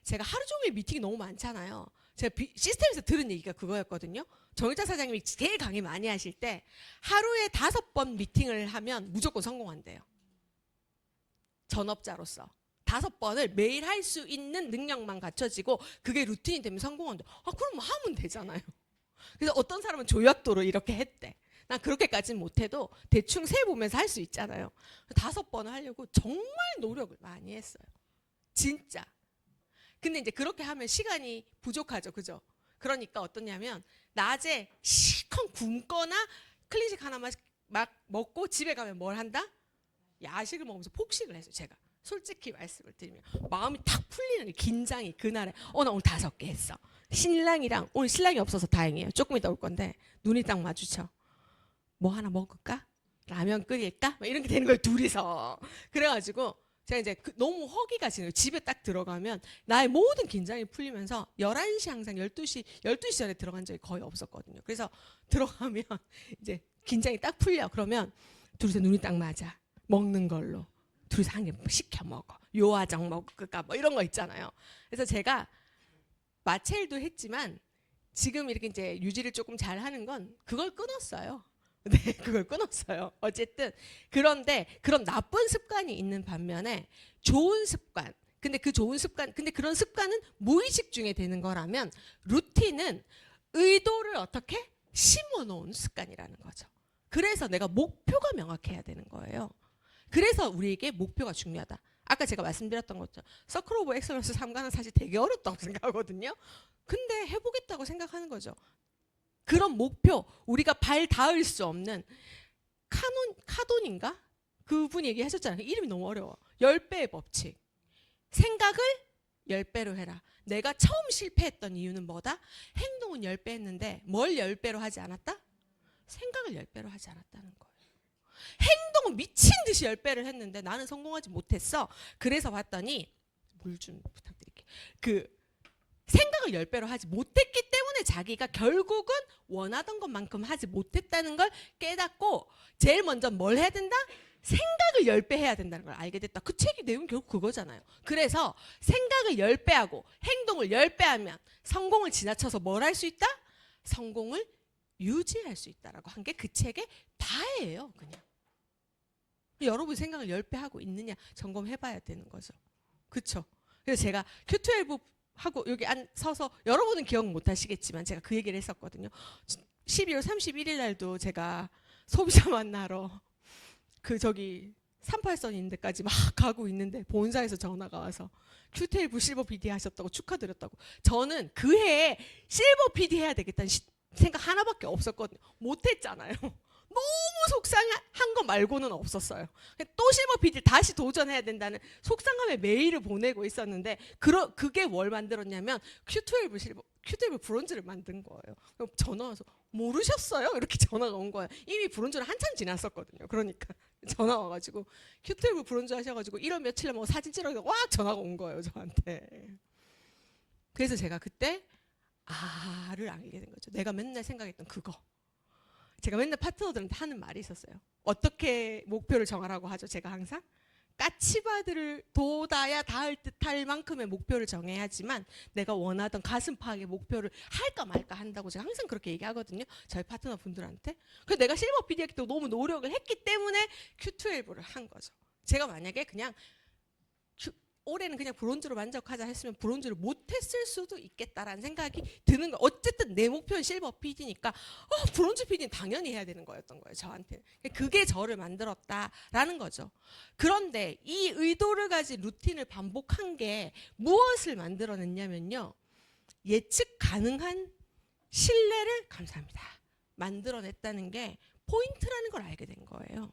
제가 하루 종일 미팅이 너무 많잖아요. 제가 시스템에서 들은 얘기가 그거였거든요. 정일자 사장님이 제일 강의 많이 하실 때 하루에 5번 미팅을 하면 무조건 성공한대요. 전업자로서 5번을 매일 할 수 있는 능력만 갖춰지고 그게 루틴이 되면 성공한대. 아, 그럼 하면 되잖아요. 그래서 어떤 사람은 조약도로 이렇게 했대. 난 그렇게까지는 못해도 대충 세보면서 할 수 있잖아요. 5번을 하려고 정말 노력을 많이 했어요. 진짜. 근데 이제 그렇게 하면 시간이 부족하죠. 그죠? 그러니까 어떠냐면 낮에 실컷 굶거나 클리식 하나만 막 먹고 집에 가면 뭘 한다? 야식을 먹으면서 폭식을 했어요. 제가 솔직히 말씀을 드리면 마음이 탁 풀리는 긴장이 그날에 나 오늘 5개 했어. 신랑이랑 오늘 신랑이 없어서 다행이에요. 조금 이따 올 건데 눈이 딱 마주쳐. 뭐 하나 먹을까? 라면 끓일까? 막 이런 게 되는 거예요. 둘이서. 그래가지고 제가 이제 너무 허기가 지는 거예요. 집에 딱 들어가면 나의 모든 긴장이 풀리면서 11시 항상 12시 전에 들어간 적이 거의 없었거든요. 그래서 들어가면 이제 긴장이 딱 풀려. 그러면 둘이서 눈이 딱 맞아. 먹는 걸로. 둘이서 한 개 시켜 먹어. 요화정 먹을까? 뭐 이런 거 있잖아요. 그래서 제가 마첼도 했지만 지금 이렇게 이제 유지를 조금 잘 하는 건 그걸 끊었어요. 네, 그걸 끊었어요. 어쨌든 그런데 그런 나쁜 습관이 있는 반면에 좋은 습관. 근데 그런 습관은 무의식 중에 되는 거라면 루틴은 의도를 어떻게 심어 놓은 습관이라는 거죠. 그래서 내가 목표가 명확해야 되는 거예요. 그래서 우리에게 목표가 중요하다. 아까 제가 말씀드렸던 것처럼 서클 오브 엑셀런스 3과는 사실 되게 어렵다고 생각하거든요. 근데 해보겠다고 생각하는 거죠. 그런 목표, 우리가 발 닿을 수 없는 카돈인가? 그분 얘기하셨잖아요. 이름이 너무 어려워. 10배의 법칙. 생각을 10배로 해라. 내가 처음 실패했던 이유는 뭐다? 행동은 10배 했는데 뭘 10배로 하지 않았다? 생각을 10배로 하지 않았다는 거예요. 행동은 미친 듯이 10배를 했는데 나는 성공하지 못했어. 그래서 봤더니 물 좀 부탁드릴게요. 생각을 10배로 하지 못했기 때문에 자기가 결국은 원하던 것만큼 하지 못했다는 걸 깨닫고 제일 먼저 뭘 해야 된다? 생각을 10배 해야 된다는 걸 알게 됐다. 그 책의 내용이 결국 그거잖아요. 그래서 생각을 10배 하고 행동을 10배 하면 성공을 지나쳐서 뭘 할 수 있다? 성공을 유지할 수 있다라고 한 게 그 책의 다예요. 그냥. 여러분 생각을 10배 하고 있느냐 점검해봐야 되는 거죠. 그렇죠? 그래서 제가 Q12 하고 여기 서서 여러분은 기억 못 하시겠지만 제가 그 얘기를 했었거든요. 12월 31일 날도 제가 소비자 만나러 저기 38선 있는 데까지 막 가고 있는데 본사에서 전화가 와서 큐테이블 실버 PD 하셨다고 축하드렸다고. 저는 그 해에 실버 PD 해야 되겠다는 생각 하나밖에 없었거든요. 못했잖아요. 너무 속상한 거 말고는 없었어요. 또 실버 PD 다시 도전해야 된다는 속상함의 메일을 보내고 있었는데 그게 뭘 만들었냐면 Q12 브론즈를 만든 거예요. 전화 와서 모르셨어요? 이렇게 전화가 온 거예요. 이미 브론즈는 한참 지났었거든요. 그러니까 전화 와가지고 Q12 브론즈 하셔가지고 1월 며칠에 뭐 사진 찍으라고 와 전화가 온 거예요 저한테. 그래서 제가 그때 를 알게 된 거죠. 내가 맨날 생각했던 그거. 제가 맨날 파트너들한테 하는 말이 있었어요. 어떻게 목표를 정하라고 하죠? 제가 항상 까치바들을 돋아야 닿을 듯할 만큼의 목표를 정해야지만 내가 원하던 가슴 파악의 목표를 할까 말까 한다고 제가 항상 그렇게 얘기하거든요. 저희 파트너 분들한테. 그래서 내가 실버 PD에도 너무 노력을 했기 때문에 Q12를 한 거죠. 제가 만약에 그냥 올해는 그냥 브론즈로 만족하자 했으면 브론즈를 못했을 수도 있겠다라는 생각이 드는 거예요. 어쨌든 내 목표는 실버 PD니까 브론즈 PD는 당연히 해야 되는 거였던 거예요. 저한테는. 그게 저를 만들었다라는 거죠. 그런데 이 의도를 가진 루틴을 반복한 게 무엇을 만들어냈냐면요. 예측 가능한 신뢰를 감사합니다. 만들어냈다는 게 포인트라는 걸 알게 된 거예요.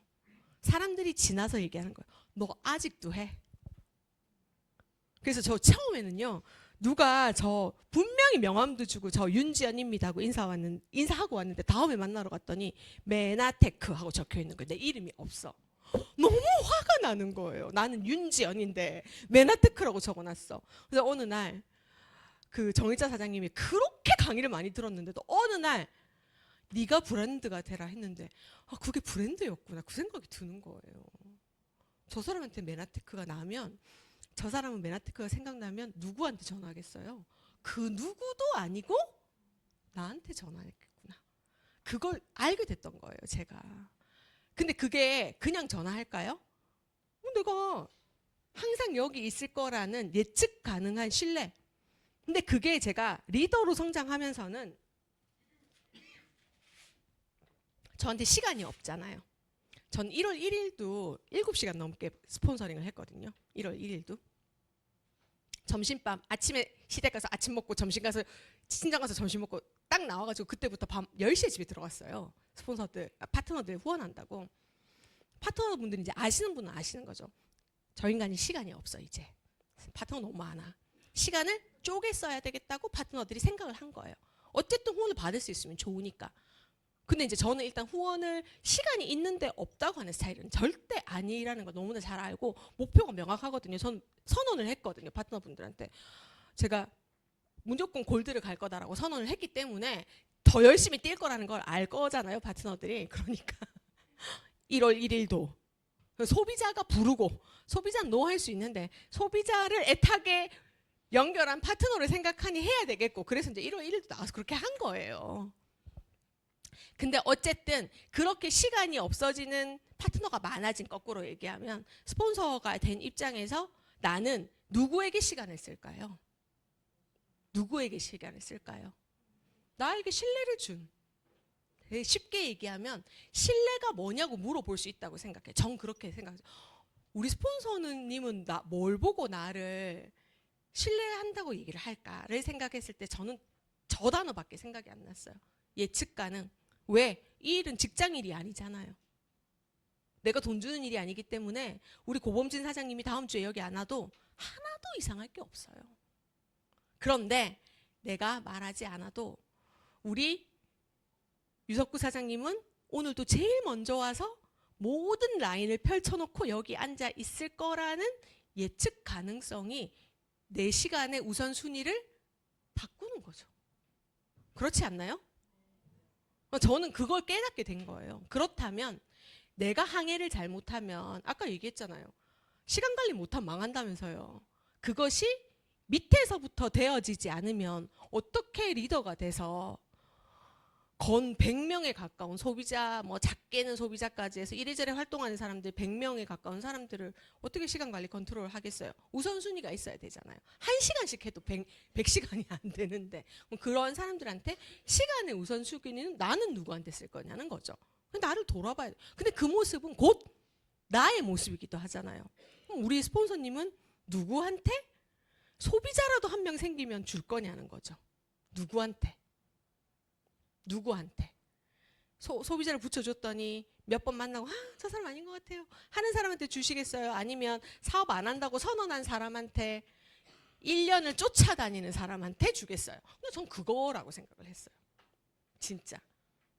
사람들이 지나서 얘기하는 거예요. 너 아직도 해? 그래서 저 처음에는요. 누가 저 분명히 명함도 주고 저 윤지연입니다 하고 인사하고 왔는데 다음에 만나러 갔더니 메나테크 하고 적혀 있는 거예요. 내 이름이 없어. 너무 화가 나는 거예요. 나는 윤지연인데 메나테크라고 적어놨어. 그래서 어느 날 그 정일자 사장님이 그렇게 강의를 많이 들었는데도 어느 날 네가 브랜드가 되라 했는데 그게 브랜드였구나 그 생각이 드는 거예요. 저 사람한테 메나테크가 나면 저 사람은 메나테크가 생각나면 누구한테 전화하겠어요? 그 누구도 아니고 나한테 전화했겠구나. 그걸 알게 됐던 거예요, 제가. 근데 그게 그냥 전화할까요? 내가 항상 여기 있을 거라는 예측 가능한 신뢰. 근데 그게 제가 리더로 성장하면서는 저한테 시간이 없잖아요. 전 1월 1일도 7시간 넘게 스폰서링을 했거든요. 1월 1일도. 점심밤 아침에 시댁 가서 아침 먹고 점심 가서 친정 가서 점심 먹고 딱 나와가지고 그때부터 밤 10시에 집에 들어갔어요. 스폰서들 파트너들 후원한다고. 파트너분들이 이제 아시는 분은 아시는 거죠. 저 인간이 시간이 없어 이제. 파트너 너무 많아. 시간을 쪼개 써야 되겠다고 파트너들이 생각을 한 거예요. 어쨌든 후원을 받을 수 있으면 좋으니까. 근데 이제 저는 일단 후원을 시간이 있는데 없다고 하는 스타일은 절대 아니라는 걸 너무나 잘 알고 목표가 명확하거든요. 전 선언을 했거든요. 파트너분들한테. 제가 무조건 골드를 갈 거다라고 선언을 했기 때문에 더 열심히 뛸 거라는 걸 알 거잖아요. 파트너들이. 그러니까 1월 1일도 소비자가 부르고 소비자는 노 할 수 있는데 소비자를 애타게 연결한 파트너를 생각하니 해야 되겠고 그래서 이제 1월 1일도 나와서 그렇게 한 거예요. 근데 어쨌든 그렇게 시간이 없어지는 파트너가 많아진 거꾸로 얘기하면 스폰서가 된 입장에서 나는 누구에게 시간을 쓸까요? 누구에게 시간을 쓸까요? 나에게 신뢰를 준. 쉽게 얘기하면 신뢰가 뭐냐고 물어볼 수 있다고 생각해. 전 그렇게 생각해요. 우리 스폰서님은 뭘 보고 나를 신뢰한다고 얘기를 할까를 생각했을 때 저는 저 단어밖에 생각이 안 났어요. 예측 가능. 왜? 이 일은 직장 일이 아니잖아요. 내가 돈 주는 일이 아니기 때문에 우리 고범진 사장님이 다음 주에 여기 안 와도 하나도 이상할 게 없어요. 그런데 내가 말하지 않아도 우리 유석구 사장님은 오늘도 제일 먼저 와서 모든 라인을 펼쳐놓고 여기 앉아 있을 거라는 예측 가능성이 내 시간의 우선순위를 바꾸는 거죠. 그렇지 않나요? 저는 그걸 깨닫게 된 거예요. 그렇다면 내가 항해를 잘못하면 아까 얘기했잖아요. 시간 관리 못하면 망한다면서요. 그것이 밑에서부터 되어지지 않으면 어떻게 리더가 돼서 건 100명에 가까운 소비자, 뭐 작게는 소비자까지 해서 이래저래 활동하는 사람들 100명에 가까운 사람들을 어떻게 시간 관리 컨트롤을 하겠어요? 우선순위가 있어야 되잖아요. 1시간씩 해도 100시간이 안 되는데 그런 사람들한테 시간의 우선순위는 나는 누구한테 쓸 거냐는 거죠. 나를 돌아봐야 돼. 근데 그 모습은 곧 나의 모습이기도 하잖아요. 그럼 우리 스폰서님은 누구한테? 소비자라도 한 명 생기면 줄 거냐는 거죠. 누구한테? 누구한테? 소비자를 붙여줬더니 몇 번 만나고 저 사람 아닌 것 같아요 하는 사람한테 주시겠어요? 아니면 사업 안 한다고 선언한 사람한테 1년을 쫓아다니는 사람한테 주겠어요? 근데 전 그거라고 생각을 했어요. 진짜.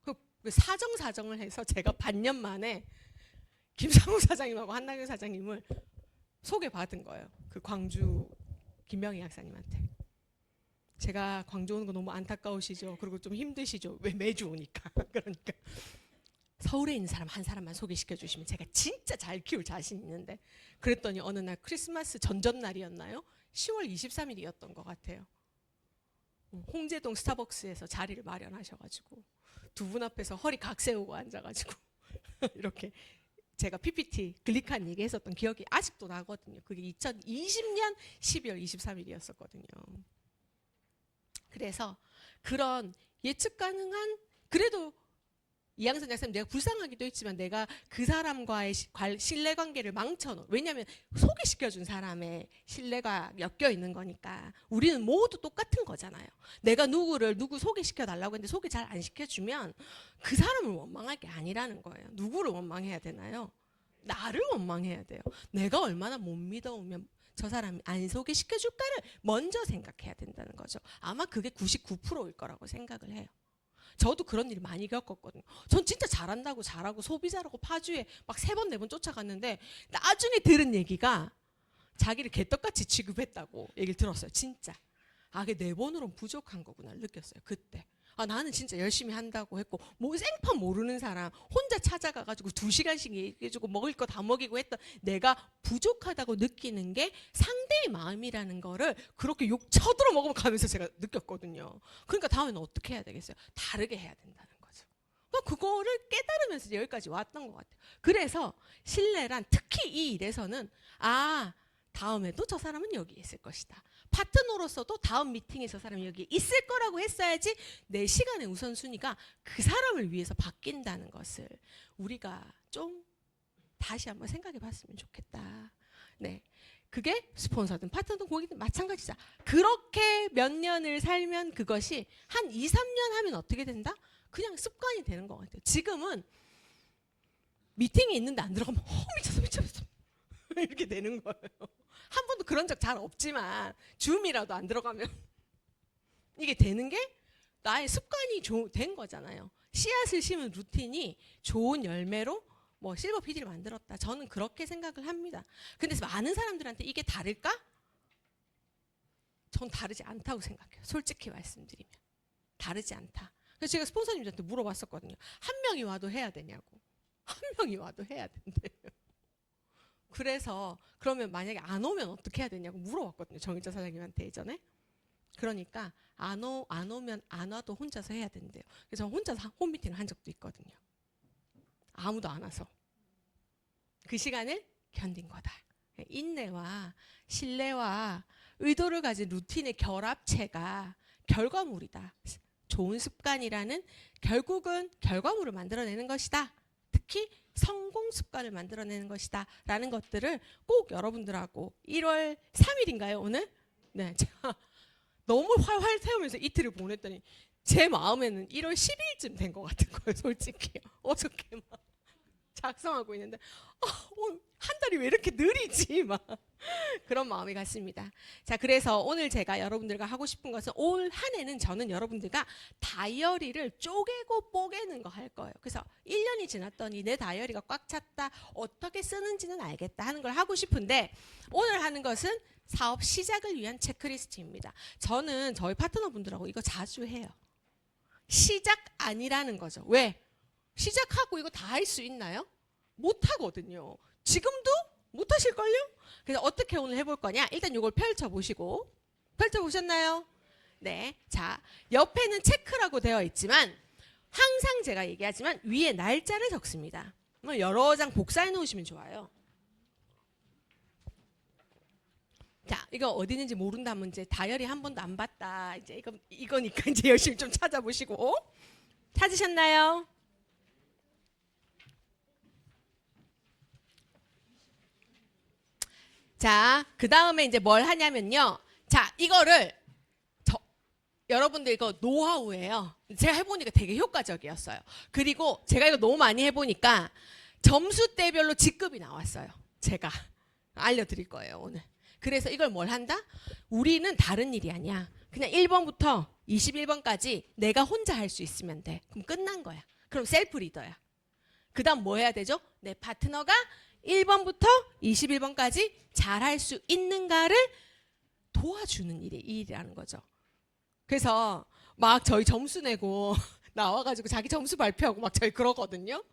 그 사정을 해서 제가 반년 만에 김상우 사장님하고 한나경 사장님을 소개받은 거예요. 그 광주 김명희 약사님한테. 제가 광주 오는 거 너무 안타까우시죠? 그리고 좀 힘드시죠? 왜 매주 오니까. 그러니까 서울에 있는 사람 한 사람만 소개시켜 주시면 제가 진짜 잘 키울 자신 있는데, 그랬더니 어느 날 크리스마스 전전날이었나요? 10월 23일이었던 것 같아요. 홍제동 스타벅스에서 자리를 마련하셔가지고 두 분 앞에서 허리 각 세우고 앉아가지고 이렇게 제가 PPT 클릭한 얘기 했었던 기억이 아직도 나거든요. 그게 2020년 12월 23일이었었거든요. 그래서 그런 예측 가능한, 그래도 이양선 약사님 내가 불쌍하기도 했지만 내가 그 사람과의 신뢰관계를 망쳐놓은, 왜냐하면 소개시켜준 사람의 신뢰가 엮여 있는 거니까 우리는 모두 똑같은 거잖아요. 내가 누구 소개시켜달라고 했는데 소개 잘 안 시켜주면 그 사람을 원망할 게 아니라는 거예요. 누구를 원망해야 되나요? 나를 원망해야 돼요. 내가 얼마나 못 믿어오면 저 사람이 안 소개시켜줄까를 먼저 생각해야 된다는 거죠. 아마 그게 99%일 거라고 생각을 해요. 저도 그런 일 많이 겪었거든요. 전 진짜 잘한다고 잘하고 소비자라고 파주에 막 3번 4번 쫓아갔는데 나중에 들은 얘기가 자기를 개떡같이 취급했다고 얘기를 들었어요. 진짜. 아, 그게 4번으로는 부족한 거구나 느꼈어요. 그때. 아, 나는 진짜 열심히 한다고 했고 뭐 생판 모르는 사람 혼자 찾아가가지고 2시간씩 얘기해주고 먹을 거 다 먹이고 했던 내가 부족하다고 느끼는 게 상대의 마음이라는 거를 그렇게 욕 쳐들어 먹으면 가면서 제가 느꼈거든요. 그러니까 다음에는 어떻게 해야 되겠어요? 다르게 해야 된다는 거죠. 그거를 깨달으면서 여기까지 왔던 것 같아요. 그래서 신뢰란 특히 이 일에서는 다음에도 저 사람은 여기 있을 것이다. 파트너로서도 다음 미팅에 저 사람이 여기 있을 거라고 했어야지 내 시간의 우선순위가 그 사람을 위해서 바뀐다는 것을 우리가 좀 다시 한번 생각해 봤으면 좋겠다. 네. 그게 스폰서든 파트너든 고객든 마찬가지다. 그렇게 몇 년을 살면 그것이 한 2, 3년 하면 어떻게 된다? 그냥 습관이 되는 것 같아요. 지금은 미팅이 있는데 안 들어가면 미쳤어 이렇게 되는 거예요. 한 번도 그런 적 잘 없지만 줌이라도 안 들어가면 이게 되는 게 나의 습관이 된 거잖아요. 씨앗을 심은 루틴이 좋은 열매로 뭐 실버 PD를 만들었다. 저는 그렇게 생각을 합니다. 근데 많은 사람들한테 이게 다를까? 전 다르지 않다고 생각해요. 솔직히 말씀드리면 다르지 않다. 그래서 제가 스폰서님들한테 물어봤었거든요. 한 명이 와도 해야 되냐고. 한 명이 와도 해야 된대요. 그래서 그러면 만약에 안 오면 어떻게 해야 되냐고 물어봤거든요. 정일자 사장님한테 예전에. 그러니까 안 오면 안 와도 혼자서 해야 된대요. 그래서 혼자서 홈미팅을 한 적도 있거든요. 아무도 안 와서. 그 시간을 견딘 거다. 인내와 신뢰와 의도를 가진 루틴의 결합체가 결과물이다. 좋은 습관이라는 결국은 결과물을 만들어내는 것이다. 특히 성공 습관을 만들어내는 것이다 라는 것들을 꼭 여러분들하고 1월 3일인가요 오늘? 네, 제가 너무 활활 태우면서 이틀을 보냈더니 제 마음에는 1월 10일쯤 된 것 같은 거예요. 솔직히 어저께 막 작성하고 있는데 한 달이 왜 이렇게 느리지 막 그런 마음이 같습니다. 자, 그래서 오늘 제가 여러분들과 하고 싶은 것은 올 한 해는 저는 여러분들과 다이어리를 쪼개고 뽀개는 거 할 거예요. 그래서 1년이 지났더니 내 다이어리가 꽉 찼다, 어떻게 쓰는지는 알겠다 하는 걸 하고 싶은데 오늘 하는 것은 사업 시작을 위한 체크리스트입니다. 저는 저희 파트너분들하고 이거 자주 해요. 시작 아니라는 거죠. 왜? 시작하고 이거 다 할 수 있나요? 못 하거든요. 지금도 못 하실걸요? 그래서 어떻게 오늘 해볼 거냐? 일단 이걸 펼쳐보시고. 펼쳐보셨나요? 네. 자, 옆에는 체크라고 되어 있지만 항상 제가 얘기하지만 위에 날짜를 적습니다. 여러 장 복사해 놓으시면 좋아요. 자, 이거 어디 있는지 모른다 문제, 다이어리 한 번도 안 봤다. 이제 이거니까 이제 열심히 좀 찾아보시고. 찾으셨나요? 자, 그 다음에 이제 뭘 하냐면요. 자, 이거를 여러분들 이거 노하우예요. 제가 해보니까 되게 효과적이었어요. 그리고 제가 이거 너무 많이 해보니까 점수대별로 직급이 나왔어요. 제가 알려드릴 거예요 오늘. 그래서 이걸 뭘 한다? 우리는 다른 일이 아니야. 그냥 1번부터 21번까지 내가 혼자 할 수 있으면 돼. 그럼 끝난 거야. 그럼 셀프 리더야. 그 다음 뭐 해야 되죠? 내 파트너가 1번부터 21번까지 잘할 수 있는가를 도와주는 일이라는 거죠. 그래서 막 저희 점수 내고 나와가지고 자기 점수 발표하고 막 저희 그러거든요.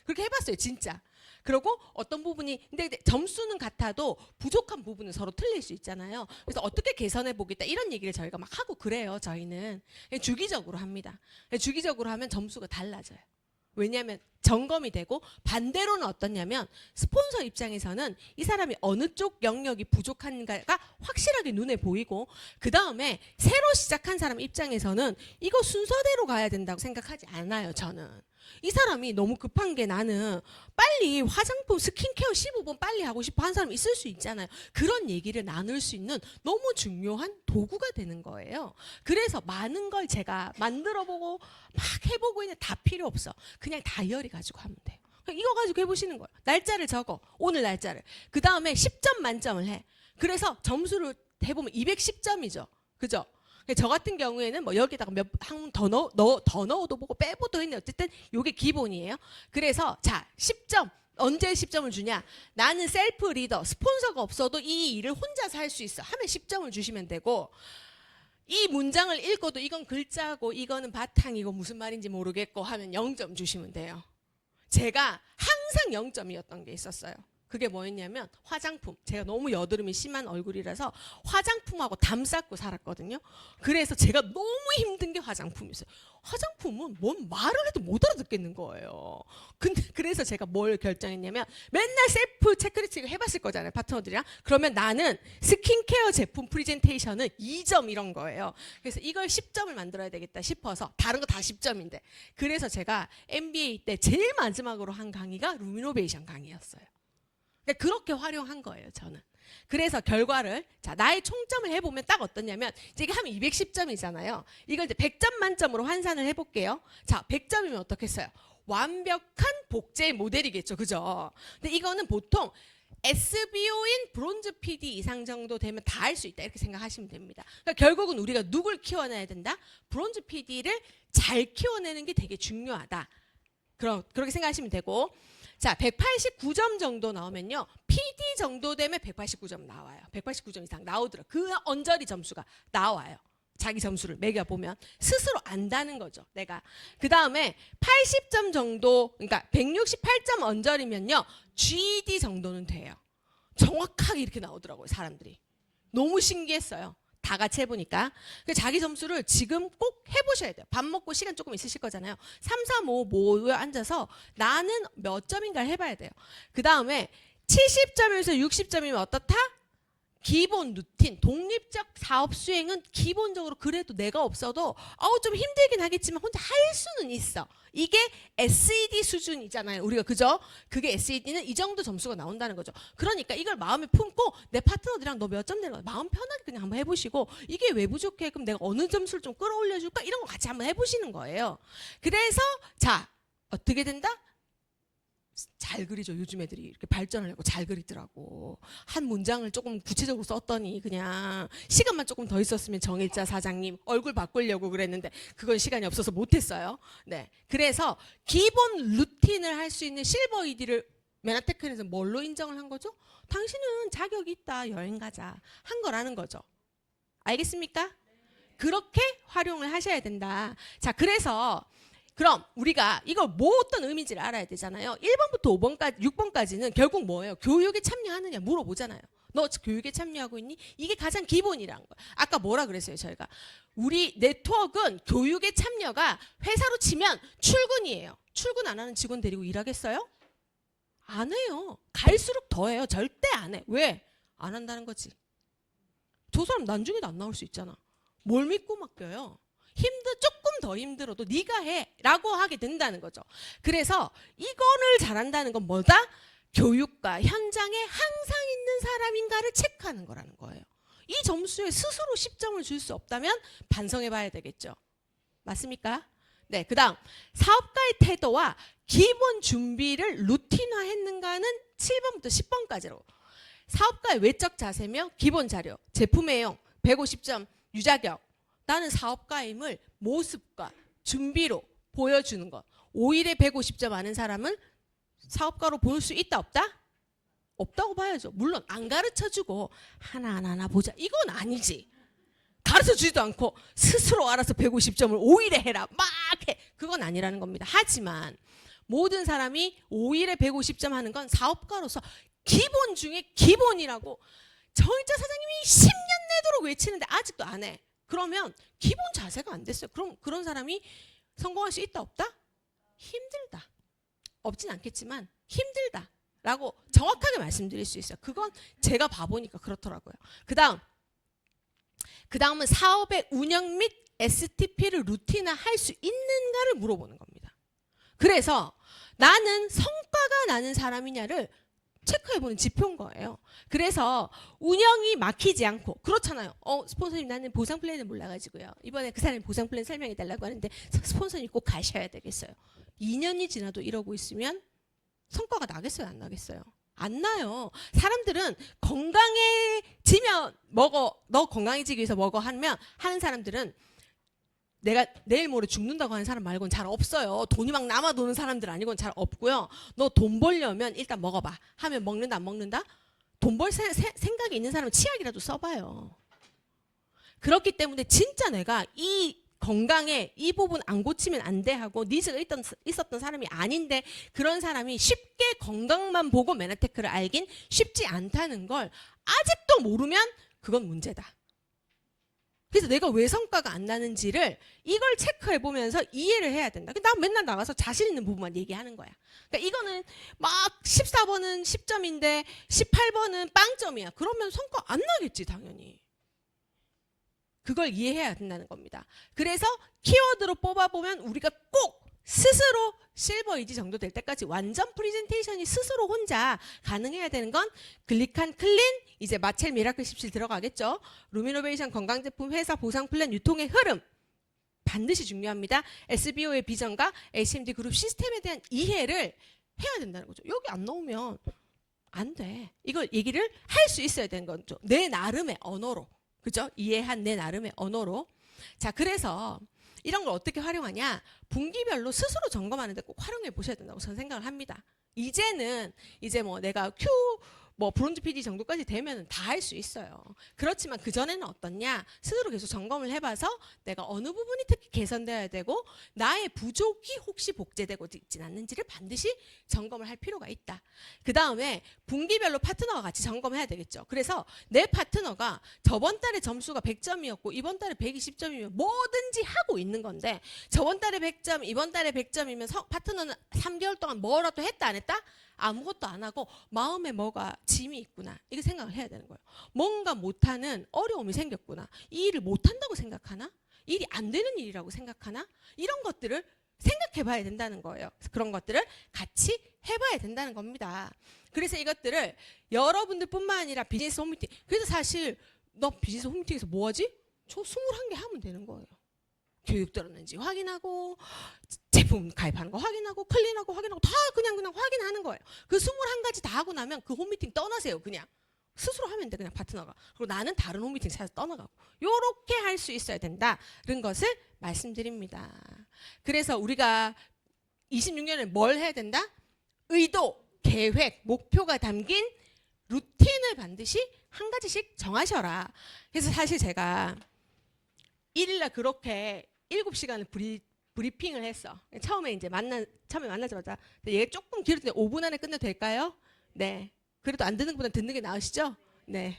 그렇게 해봤어요 진짜. 그리고 어떤 부분이 근데 점수는 같아도 부족한 부분은 서로 틀릴 수 있잖아요. 그래서 어떻게 개선해 보겠다 이런 얘기를 저희가 막 하고 그래요. 저희는 주기적으로 합니다. 주기적으로 하면 점수가 달라져요. 왜냐하면 점검이 되고 반대로는 어떠냐면 스폰서 입장에서는 이 사람이 어느 쪽 영역이 부족한가가 확실하게 눈에 보이고 그 다음에 새로 시작한 사람 입장에서는 이거 순서대로 가야 된다고 생각하지 않아요. 저는. 이 사람이 너무 급한 게 나는 빨리 화장품 스킨케어 15번 빨리 하고 싶어 한 사람 있을 수 있잖아요. 그런 얘기를 나눌 수 있는 너무 중요한 도구가 되는 거예요. 그래서 많은 걸 제가 만들어보고 막 해보고 있는데 다 필요 없어. 그냥 다이어리 가지고 하면 돼요. 이거 가지고 해보시는 거예요. 날짜를 적어. 오늘 날짜를. 그 다음에 10점 만점을 해. 그래서 점수를 해보면 210점이죠. 그죠? 저 같은 경우에는 뭐 여기다가 몇 한 더 넣어도 보고 빼보도 했는데 어쨌든 이게 기본이에요. 그래서 자 10점 언제 10점을 주냐? 나는 셀프 리더 스폰서가 없어도 이 일을 혼자서 할 수 있어 하면 10점을 주시면 되고 이 문장을 읽어도 이건 글자고 이거는 바탕이고 무슨 말인지 모르겠고 하면 0점 주시면 돼요. 제가 항상 0점이었던 게 있었어요. 그게 뭐였냐면 화장품. 제가 너무 여드름이 심한 얼굴이라서 화장품하고 담 쌓고 살았거든요. 그래서 제가 너무 힘든 게 화장품이었어요. 화장품은 뭔 말을 해도 못 알아듣겠는 거예요. 근데 그래서 제가 뭘 결정했냐면 맨날 셀프 체크리스트 해봤을 거잖아요. 파트너들이랑. 그러면 나는 스킨케어 제품 프레젠테이션은 2점 이런 거예요. 그래서 이걸 10점을 만들어야 되겠다 싶어서 다른 거 다 10점인데. 그래서 제가 MBA 때 제일 마지막으로 한 강의가 루미노베이션 강의였어요. 그렇게 활용한 거예요, 저는. 그래서 결과를 자 나의 총점을 해보면 딱 어떠냐면 이제 이게 하면 210점이잖아요. 이걸 이제 100점 만점으로 환산을 해볼게요. 자 100점이면 어떻겠어요? 완벽한 복제 모델이겠죠, 그죠? 근데 이거는 보통 SBO인 브론즈 PD 이상 정도 되면 다 할 수 있다 이렇게 생각하시면 됩니다. 그러니까 결국은 우리가 누굴 키워내야 된다? 브론즈 PD를 잘 키워내는 게 되게 중요하다. 그렇게 생각하시면 되고 자 189점 정도 나오면요. PD 정도 되면 189점 나와요. 189점 이상 나오더라고요. 그 언저리 점수가 나와요. 자기 점수를 매겨보면 스스로 안다는 거죠. 내가. 그 다음에 80점 정도 그러니까 168점 언저리면요. GED 정도는 돼요. 정확하게 이렇게 나오더라고요. 사람들이. 너무 신기했어요. 다 같이 해보니까. 자기 점수를 지금 꼭 해보셔야 돼요. 밥 먹고 시간 조금 있으실 거잖아요. 3, 4, 5 모여 앉아서 나는 몇 점인가를 해봐야 돼요. 그 다음에 70점에서 60점이면 어떻다? 기본 루틴, 독립적 사업 수행은 기본적으로 그래도 내가 없어도 좀 힘들긴 하겠지만 혼자 할 수는 있어. 이게 SED 수준이잖아요. 우리가 그죠? 그게 SED는 이 정도 점수가 나온다는 거죠. 그러니까 이걸 마음에 품고 내 파트너들이랑 너 몇 점 되는 거야. 마음 편하게 그냥 한번 해보시고 이게 왜 부족해? 그럼 내가 어느 점수를 좀 끌어올려줄까? 이런 거 같이 한번 해보시는 거예요. 그래서 자 어떻게 된다? 잘 그리죠. 요즘 애들이 이렇게 발전을 하고 잘 그리더라고. 한 문장을 조금 구체적으로 썼더니 그냥 시간만 조금 더 있었으면 정일자 사장님 얼굴 바꾸려고 그랬는데 그건 시간이 없어서 못했어요. 네, 그래서 기본 루틴을 할 수 있는 실버 ED를 맨하테크에서 뭘로 인정을 한 거죠? 당신은 자격이 있다. 여행 가자. 한 거라는 거죠. 알겠습니까? 그렇게 활용을 하셔야 된다. 자, 그래서 그럼 우리가 이걸 뭐 어떤 의미인지를 알아야 되잖아요. 1번부터 5번까지, 6번까지는 결국 뭐예요? 교육에 참여하느냐 물어보잖아요. 너 교육에 참여하고 있니? 이게 가장 기본이라는 거예요. 아까 뭐라 그랬어요, 저희가? 우리 네트워크는 교육에 참여가 회사로 치면 출근이에요. 출근 안 하는 직원 데리고 일하겠어요? 안 해요. 갈수록 더 해요. 절대 안 해. 왜? 안 한다는 거지. 저 사람 나중에도 안 나올 수 있잖아. 뭘 믿고 맡겨요? 조금 더 힘들어도 네가 해 라고 하게 된다는 거죠. 그래서 이거를 잘한다는 건 뭐다? 교육과 현장에 항상 있는 사람인가를 체크하는 거라는 거예요. 이 점수에 스스로 10점을 줄 수 없다면 반성해 봐야 되겠죠. 맞습니까? 네, 그 다음 사업가의 태도와 기본 준비를 루틴화했는가는 7번부터 10번까지로 사업가의 외적 자세며 기본 자료, 제품의 내용, 150점 유자격, 나는 사업가임을 모습과 준비로 보여주는 것. 5일에 150점 아는 사람은 사업가로 볼 수 있다 없다? 없다고 봐야죠. 물론 안 가르쳐주고 하나하나 보자. 이건 아니지. 가르쳐주지도 않고 스스로 알아서 150점을 5일에 해라. 막 해. 그건 아니라는 겁니다. 하지만 모든 사람이 5일에 150점 하는 건 사업가로서 기본 중에 기본이라고 정일자 사장님이 10년 내도록 외치는데 아직도 안 해. 그러면 기본 자세가 안 됐어요. 그럼 그런 사람이 성공할 수 있다 없다? 힘들다. 없진 않겠지만 힘들다라고 정확하게 말씀드릴 수 있어요. 그건 제가 봐보니까 그렇더라고요. 그 다음은 사업의 운영 및 STP를 루틴화 할 수 있는가를 물어보는 겁니다. 그래서 나는 성과가 나는 사람이냐를 체크해보는 지표인 거예요. 그래서 운영이 막히지 않고 그렇잖아요. 스폰서님 나는 보상 플랜을 몰라가지고요. 이번에 그 사람이 보상 플랜 설명해달라고 하는데 스폰서님 꼭 가셔야 되겠어요. 2년이 지나도 이러고 있으면 성과가 나겠어요? 안 나겠어요? 안 나요. 사람들은 건강해지면 먹어. 너 건강해지기 위해서 먹어 하면 하는 사람들은 내가 내일 모레 죽는다고 하는 사람 말고는 잘 없어요. 돈이 막 남아 도는 사람들 아니고는 잘 없고요. 너 돈 벌려면 일단 먹어봐. 하면 먹는다 안 먹는다? 돈 벌 생각이 있는 사람은 치약이라도 써봐요. 그렇기 때문에 진짜 내가 이 건강에 이 부분 안 고치면 안 돼 하고 니즈가 있었던 사람이 아닌데 그런 사람이 쉽게 건강만 보고 메나테크를 알긴 쉽지 않다는 걸 아직도 모르면 그건 문제다. 그래서 내가 왜 성과가 안 나는지를 이걸 체크해 보면서 이해를 해야 된다. 난 맨날 나가서 자신 있는 부분만 얘기하는 거야. 그러니까 이거는 막 14번은 10점인데 18번은 빵점이야. 그러면 성과 안 나겠지 당연히. 그걸 이해해야 된다는 겁니다. 그래서 키워드로 뽑아보면 우리가 꼭 스스로 실버 이지 정도 될 때까지 완전 프리젠테이션이 스스로 혼자 가능해야 되는 건 글리칸 클린, 이제 마첼 미라클 17 들어가겠죠. 루미노베이션 건강제품 회사 보상 플랜 유통의 흐름 반드시 중요합니다. SBO의 비전과 HMD 그룹 시스템에 대한 이해를 해야 된다는 거죠. 여기 안 나오면 안 돼. 이걸 얘기를 할 수 있어야 되는 거죠. 내 나름의 언어로. 그죠? 이해한 내 나름의 언어로. 자, 그래서 이런 걸 어떻게 활용하냐? 분기별로 스스로 점검하는데 꼭 활용해 보셔야 된다고 저는 생각을 합니다. 이제는 이제 뭐 내가 브론즈 PD 정도까지 되면 다 할 수 있어요. 그렇지만 그전에는 어떻냐? 스스로 계속 점검을 해봐서 내가 어느 부분이 특히 개선돼야 되고 나의 부족이 혹시 복제되고 있지 않는지를 반드시 점검을 할 필요가 있다. 그 다음에 분기별로 파트너와 같이 점검해야 되겠죠. 그래서 내 파트너가 저번 달에 점수가 100점이었고 이번 달에 120점이면 뭐든지 하고 있는 건데 저번 달에 100점, 이번 달에 100점이면 파트너는 3개월 동안 뭐라도 했다 안 했다? 아무것도 안 하고 마음에 뭐가 짐이 있구나. 이거 생각을 해야 되는 거예요. 뭔가 못하는 어려움이 생겼구나. 이 일을 못한다고 생각하나? 일이 안 되는 일이라고 생각하나? 이런 것들을 생각해 봐야 된다는 거예요. 그런 것들을 같이 해봐야 된다는 겁니다. 그래서 이것들을 여러분들뿐만 아니라 비즈니스 홈미팅. 그래서 사실 너 비즈니스 홈미팅에서 뭐 하지? 저 21개 하면 되는 거예요. 교육 들었는지 확인하고 제품 가입하는 거 확인하고 클린하고 확인하고 다 그냥 확인하는 거예요. 그 21가지 다 하고 나면 그 홈미팅 떠나세요. 그냥 스스로 하면 돼. 그냥 파트너가. 그리고 나는 다른 홈미팅 찾아서 떠나가고. 요렇게 할 수 있어야 된다는 것을 말씀드립니다. 그래서 우리가 26년에 뭘 해야 된다? 의도, 계획, 목표가 담긴 루틴을 반드시 한 가지씩 정하셔라. 그래서 사실 제가 1일날 그렇게 7시간을 브리핑을 했어. 처음에 만나자마자 얘가 조금 길었는데 5분 안에 끝내도 될까요? 네. 그래도 안 듣는 것보다 듣는 게 나으시죠? 네.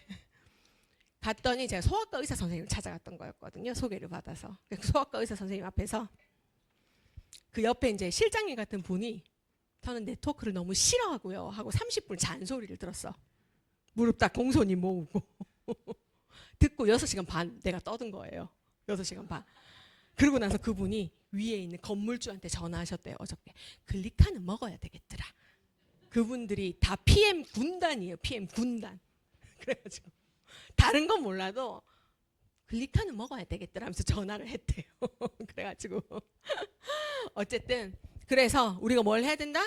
갔더니 제가 소아과 의사 선생님을 찾아갔던 거였거든요. 소개를 받아서. 소아과 의사 선생님 앞에서 그 옆에 이제 실장님 같은 분이 저는 네트워크를 너무 싫어하고요. 하고 30분 잔소리를 들었어. 무릎 딱 공손히 모으고. 듣고 6시간 반 내가 떠든 거예요. 6시간 반. 그러고 나서 그분이 위에 있는 건물주한테 전화하셨대요. 어저께. 글리카는 먹어야 되겠더라. 그분들이 다 PM 군단이에요. PM 군단. 그래가지고 다른 건 몰라도 글리카는 먹어야 되겠더라면서 전화를 했대요. 그래가지고 어쨌든 그래서 우리가 뭘 해야 된다?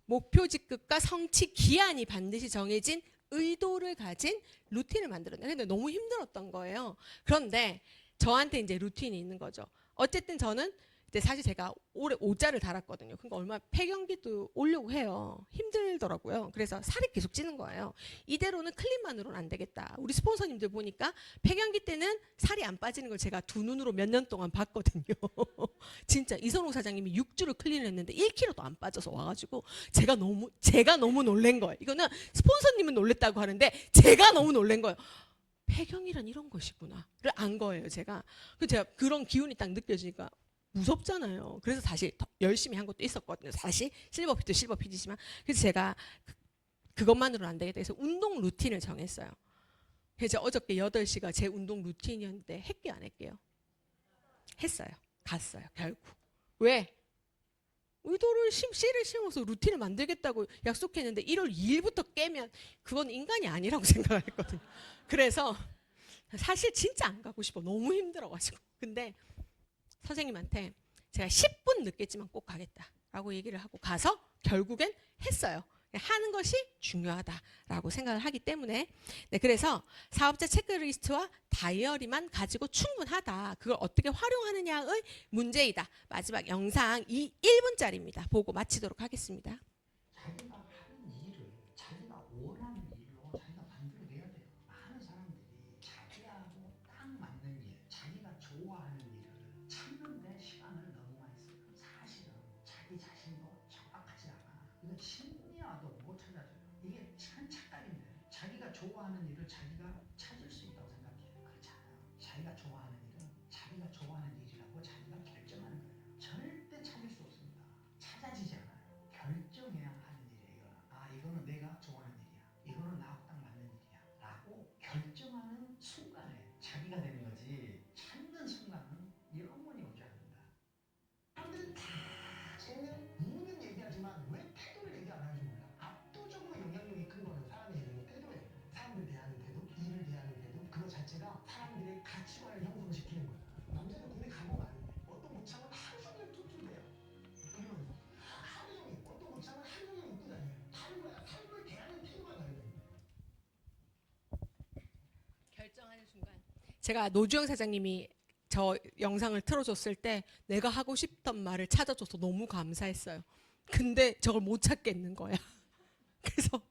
목표 직급과 성취 기한이 반드시 정해진 의도를 가진 루틴을 만들었네. 근데 너무 힘들었던 거예요. 그런데 저한테 이제 루틴이 있는 거죠. 어쨌든 저는 이제 사실 제가 올해 5자를 달았거든요. 그러니까 얼마 폐경기도 오려고 해요. 힘들더라고요. 그래서 살이 계속 찌는 거예요. 이대로는 클린만으로는 안 되겠다. 우리 스폰서님들 보니까 폐경기 때는 살이 안 빠지는 걸 제가 두 눈으로 몇 년 동안 봤거든요. 진짜 이선호 사장님이 6주를 클린을 했는데 1kg도 안 빠져서 와가지고 제가 너무 놀란 거예요. 이거는 스폰서님은 놀랬다고 하는데 제가 너무 놀란 거예요. 폐경이란 이런 것이구나를 안 거예요, 제가. 그래서 제가 그런 기운이 딱 느껴지니까 무섭잖아요. 그래서 다시 더 열심히 한 것도 있었거든요. 다시 실버피도 실버피지만. 그래서 제가 그것만으로는 안 되겠다 해서 운동 루틴을 정했어요. 그래서 어저께 8시가 제 운동 루틴이었는데 했게요, 안 했게요? 했어요. 갔어요, 결국. 왜? 의도를 씨를 심어서 루틴을 만들겠다고 약속했는데 1월 2일부터 깨면 그건 인간이 아니라고 생각을 했거든요. 그래서 사실 진짜 안 가고 싶어. 너무 힘들어가지고. 근데 선생님한테 제가 10분 늦겠지만 꼭 가겠다라고 얘기를 하고 가서 결국엔 했어요. 하는 것이 중요하다라고 생각을 하기 때문에. 네, 그래서 사업자 체크리스트와 다이어리만 가지고 충분하다. 그걸 어떻게 활용하느냐의 문제이다. 마지막 영상 1분짜리입니다. 보고 마치도록 하겠습니다. 자기가 하는 일을 자기가 원하는 일로 자기가 만들어내야 돼요. 많은 사람들이 자기하고 딱 맞는 일, 자기가 좋아하는 일을 찾는데 시간을 너무 많이 써요. 사실은 자기 자신도 정확하지 않아. 이거 심리와도 못 찾아줘요. 이게 참 착각인데 자기가 좋아하는 일을 자기가 찾을 수 있다고 생각해요. 그렇지 않아요. 자기가 좋아하는 일은 자기가 좋아하는 일이라고 자기가 결정하는 거예요. 절대 찾을 수 없습니다. 찾아지지 않아요. 결정해야 하는 일이에요. 아, 이거는 내가 좋아하는 일이야. 이거는 나하고 딱 맞는 일이야. 라고 결정하는 순간에 자기가 되는 거지. 찾는 순간은 영원히 오지 않는다. 사람들이 다 쟤는 무는 얘기하지만 왜 태도를 얘기 안 하는지 몰라. 압도적으로 영향력이 큰 거는 사람의 이름이 태도예요. 사람들 대하는 태도, 일을 대하는 태도, 그거 자체가 사람들의 가치관을 형성시키는 거야. 남자는 군대 가고 많은데 어떤 무창은 하루 종일 툭툭대요. 이러면서 하루 종일 어떤 무창은 하루 종일 웃고 다녀요. 다른 거야. 삶을 대하는 태도가 다르거든요. 결정하는 순간. 제가 노주영 사장님이 저 영상을 틀어줬을 때 내가 하고 싶던 말을 찾아줘서 너무 감사했어요. 근데 저걸 못 찾겠는 거야. 그래서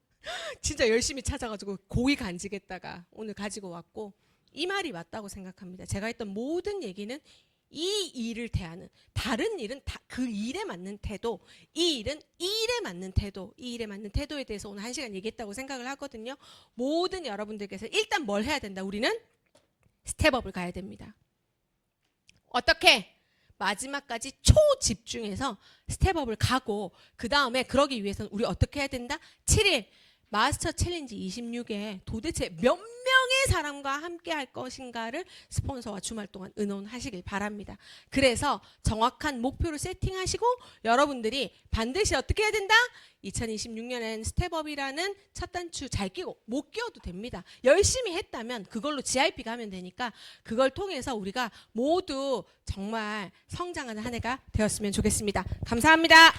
진짜 열심히 찾아가지고 고이 간직했다가 오늘 가지고 왔고 이 말이 맞다고 생각합니다. 제가 했던 모든 얘기는 이 일을 대하는 다른 일은 다 그 일에 맞는 태도, 이 일은 이 일에 맞는 태도, 이 일에 맞는 태도에 대해서 오늘 1시간 얘기했다고 생각을 하거든요. 모든 여러분들께서 일단 뭘 해야 된다? 우리는 스텝업을 가야 됩니다. 어떻게? 마지막까지 초집중해서 스텝업을 가고 그 다음에 그러기 위해서는 우리 어떻게 해야 된다? 7일 마스터 챌린지 26에 도대체 몇 명의 사람과 함께 할 것인가를 스폰서와 주말 동안 의논하시길 바랍니다. 그래서 정확한 목표를 세팅하시고 여러분들이 반드시 어떻게 해야 된다? 2026년엔 스텝업이라는 첫 단추 잘 끼고 못 끼워도 됩니다. 열심히 했다면 그걸로 GIP 가면 되니까 그걸 통해서 우리가 모두 정말 성장하는 한 해가 되었으면 좋겠습니다. 감사합니다.